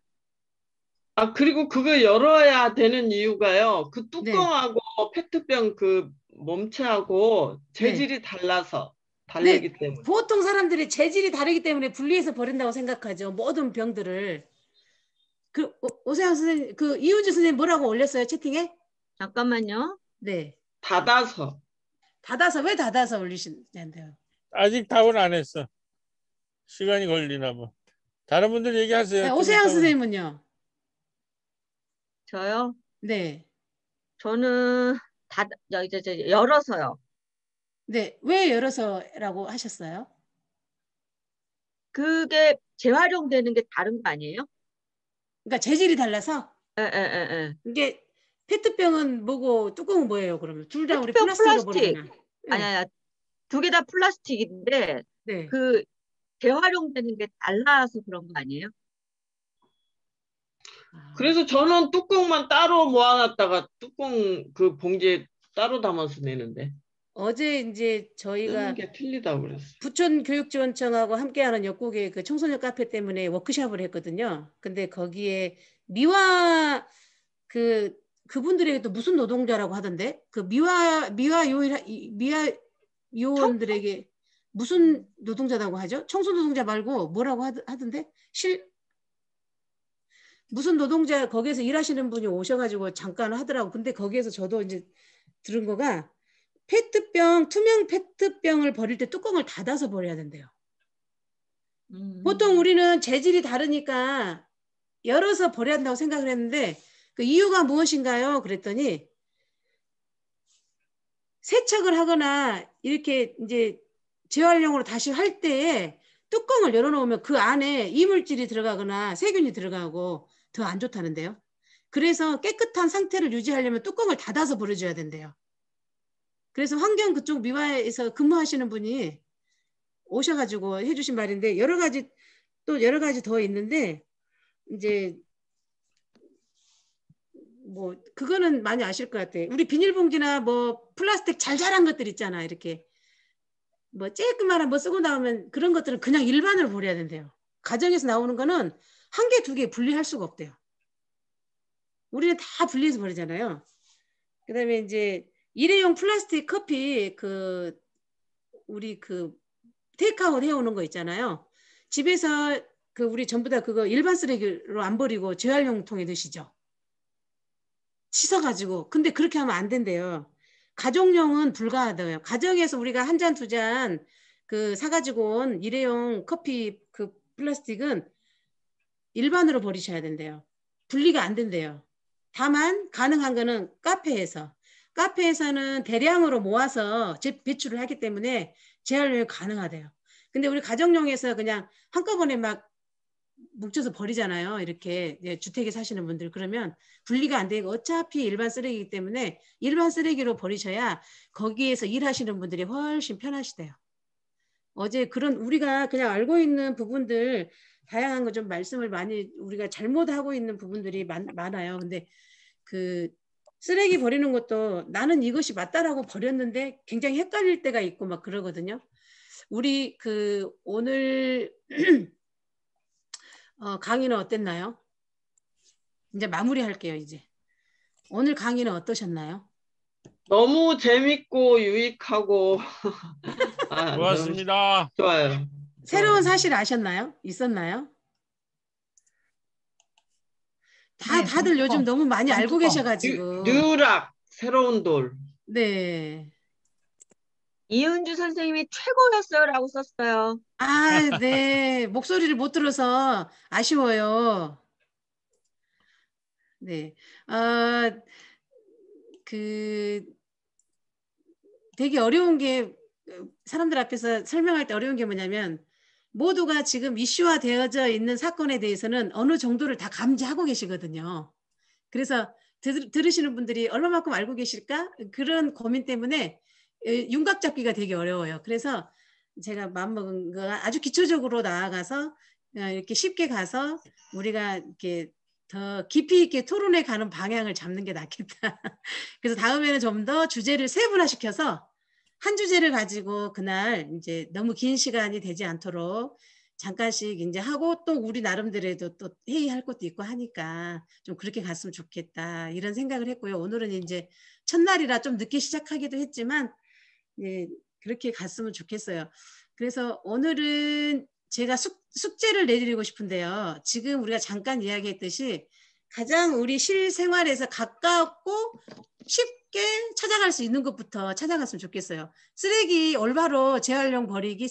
아, 그리고 그거 열어야 되는 이유가요. 그 네. 뚜껑하고 페트병 그 몸체하고 재질이 달라서 다르기 때문에. 보통 사람들이 재질이 다르기 때문에 분리해서 버린다고 생각하죠. 모든 병들을. 그 오세영 선생님, 그 이은주 선생님 뭐라고 올렸어요, 채팅에? 잠깐만요. 네. 닫아서. 닫아서 왜 닫아서 올리시는데요? 아직 답을 안 했어. 시간이 걸리나 봐. 다른 분들 얘기하세요. 네, 오세영 선생님은요? 저요? 네. 저는 열어서요. 네. 왜 열어서라고 하셨어요? 그게 재활용되는 게 다른 거 아니에요? 그러니까 재질이 달라서? 예. 이게 페트병은 뭐고 뚜껑은 뭐예요, 그러면? 둘 다 우리 페트병 플라스틱으로 플라스틱. 버리잖아. 아니야. 두 개 다 플라스틱인데 네. 그 재활용되는 게 달라서 그런 거 아니에요? 그래서 저는 뚜껑만 따로 모아놨다가 뚜껑 그 봉지에 따로 담아서 내는데. 어제 이제 저희가 쓰는 게 틀리다고 그랬어요. 부천교육지원청하고 함께하는 역국의 그 청소년 카페 때문에 워크숍을 했거든요. 근데 거기에 미화 그분들에게 또 무슨 노동자라고 하던데? 그 미화 요원들에게 무슨 노동자라고 하죠? 청소 노동자 말고 뭐라고 하던데? 무슨 노동자 거기에서 일하시는 분이 오셔가지고 잠깐 하더라고. 근데 거기에서 저도 이제 들은 거가 페트병, 투명 페트병을 버릴 때 뚜껑을 닫아서 버려야 된대요. 보통 우리는 재질이 다르니까 열어서 버려야 한다고 생각을 했는데 그 이유가 무엇인가요? 그랬더니 세척을 하거나 이렇게 이제 재활용으로 다시 할 때에 뚜껑을 열어놓으면 그 안에 이물질이 들어가거나 세균이 들어가고 더 안 좋다는데요. 그래서 깨끗한 상태를 유지하려면 뚜껑을 닫아서 버려줘야 된대요. 그래서 환경 그쪽 미화에서 근무하시는 분이 오셔가지고 해주신 말인데 여러 가지 더 있는데 이제 뭐 그거는 많이 아실 것 같아요. 우리 비닐봉지나 뭐 플라스틱 잘 자란 것들 있잖아. 이렇게 뭐 쬐끄만한 뭐 쓰고 나오면 그런 것들은 그냥 일반으로 버려야 된대요. 가정에서 나오는 거는 한 개, 두 개 분리할 수가 없대요. 우리는 다 분리해서 버리잖아요. 그다음에 이제 일회용 플라스틱 커피 우리 테이크아웃 해오는 거 있잖아요. 집에서 우리 전부 다 그거 일반 쓰레기로 안 버리고 재활용통에 넣으시죠. 씻어가지고. 근데 그렇게 하면 안 된대요. 가정용은 불가하대요. 가정에서 우리가 한 잔, 두 잔 사가지고 온 일회용 커피 플라스틱은 일반으로 버리셔야 된대요. 분리가 안 된대요. 다만 가능한 거는 카페에서는 대량으로 모아서 배출을 하기 때문에 재활용이 가능하대요. 근데 우리 가정용에서 그냥 한꺼번에 막 뭉쳐서 버리잖아요. 이렇게 주택에 사시는 분들. 그러면 분리가 안 되고 어차피 일반 쓰레기이기 때문에 일반 쓰레기로 버리셔야 거기에서 일하시는 분들이 훨씬 편하시대요. 어제 그런 우리가 그냥 알고 있는 부분들 다양한 거 좀 말씀을 많이 우리가 잘못하고 있는 부분들이 많아요. 근데 쓰레기 버리는 것도 나는 이것이 맞다라고 버렸는데 굉장히 헷갈릴 때가 있고 막 그러거든요. 우리 오늘 강의는 어땠나요? 이제 마무리할게요. 이제 오늘 강의는 어떠셨나요? 너무 재밌고 유익하고 고맙습니다. 좋아요. 새로운 사실 아셨나요? 있었나요? 다들 요즘 너무 많이 알고 계셔가지고. 뉴락 새로운 돌. 네. 이은주 선생님이 최고였어요라고 썼어요. 아, 네. 목소리를 못 들어서 아쉬워요. 네. 되게 어려운 게 사람들 앞에서 설명할 때 어려운 게 뭐냐면 모두가 지금 이슈화 되어져 있는 사건에 대해서는 어느 정도를 다 감지하고 계시거든요. 그래서 들으시는 분들이 얼마만큼 알고 계실까? 그런 고민 때문에 윤곽 잡기가 되게 어려워요. 그래서 제가 마음먹은 거 아주 기초적으로 나아가서 이렇게 쉽게 가서 우리가 이렇게 더 깊이 있게 토론해 가는 방향을 잡는 게 낫겠다. 그래서 다음에는 좀 더 주제를 세분화시켜서 한 주제를 가지고 그날 이제 너무 긴 시간이 되지 않도록 잠깐씩 이제 하고 또 우리 나름대로도 또 회의할 것도 있고 하니까 좀 그렇게 갔으면 좋겠다 이런 생각을 했고요. 오늘은 이제 첫날이라 좀 늦게 시작하기도 했지만 예, 그렇게 갔으면 좋겠어요. 그래서 오늘은 제가 숙제를 내드리고 싶은데요. 지금 우리가 잠깐 이야기했듯이 가장 우리 실생활에서 가깝고 쉽게 찾아갈 수 있는 것부터 찾아갔으면 좋겠어요. 쓰레기 올바로 재활용 버리기,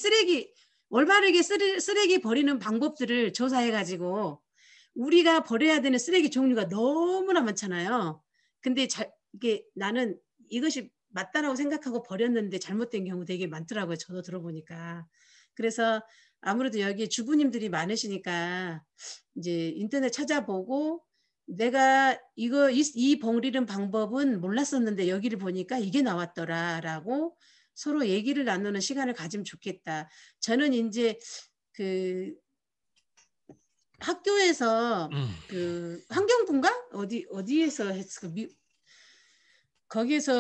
올바르게 쓰레기 버리는 방법들을 조사해가지고 우리가 버려야 되는 쓰레기 종류가 너무나 많잖아요. 근데 이게 나는 이것이 맞다라고 생각하고 버렸는데 잘못된 경우 되게 많더라고요. 저도 들어보니까. 그래서 아무래도 여기 주부님들이 많으시니까 이제 인터넷 찾아보고 내가 이 버리는 방법은 몰랐었는데 여기를 보니까 이게 나왔더라라고 서로 얘기를 나누는 시간을 가지면 좋겠다. 저는 이제 그 학교에서 그 환경부인가 어디에서 했어? 거기에서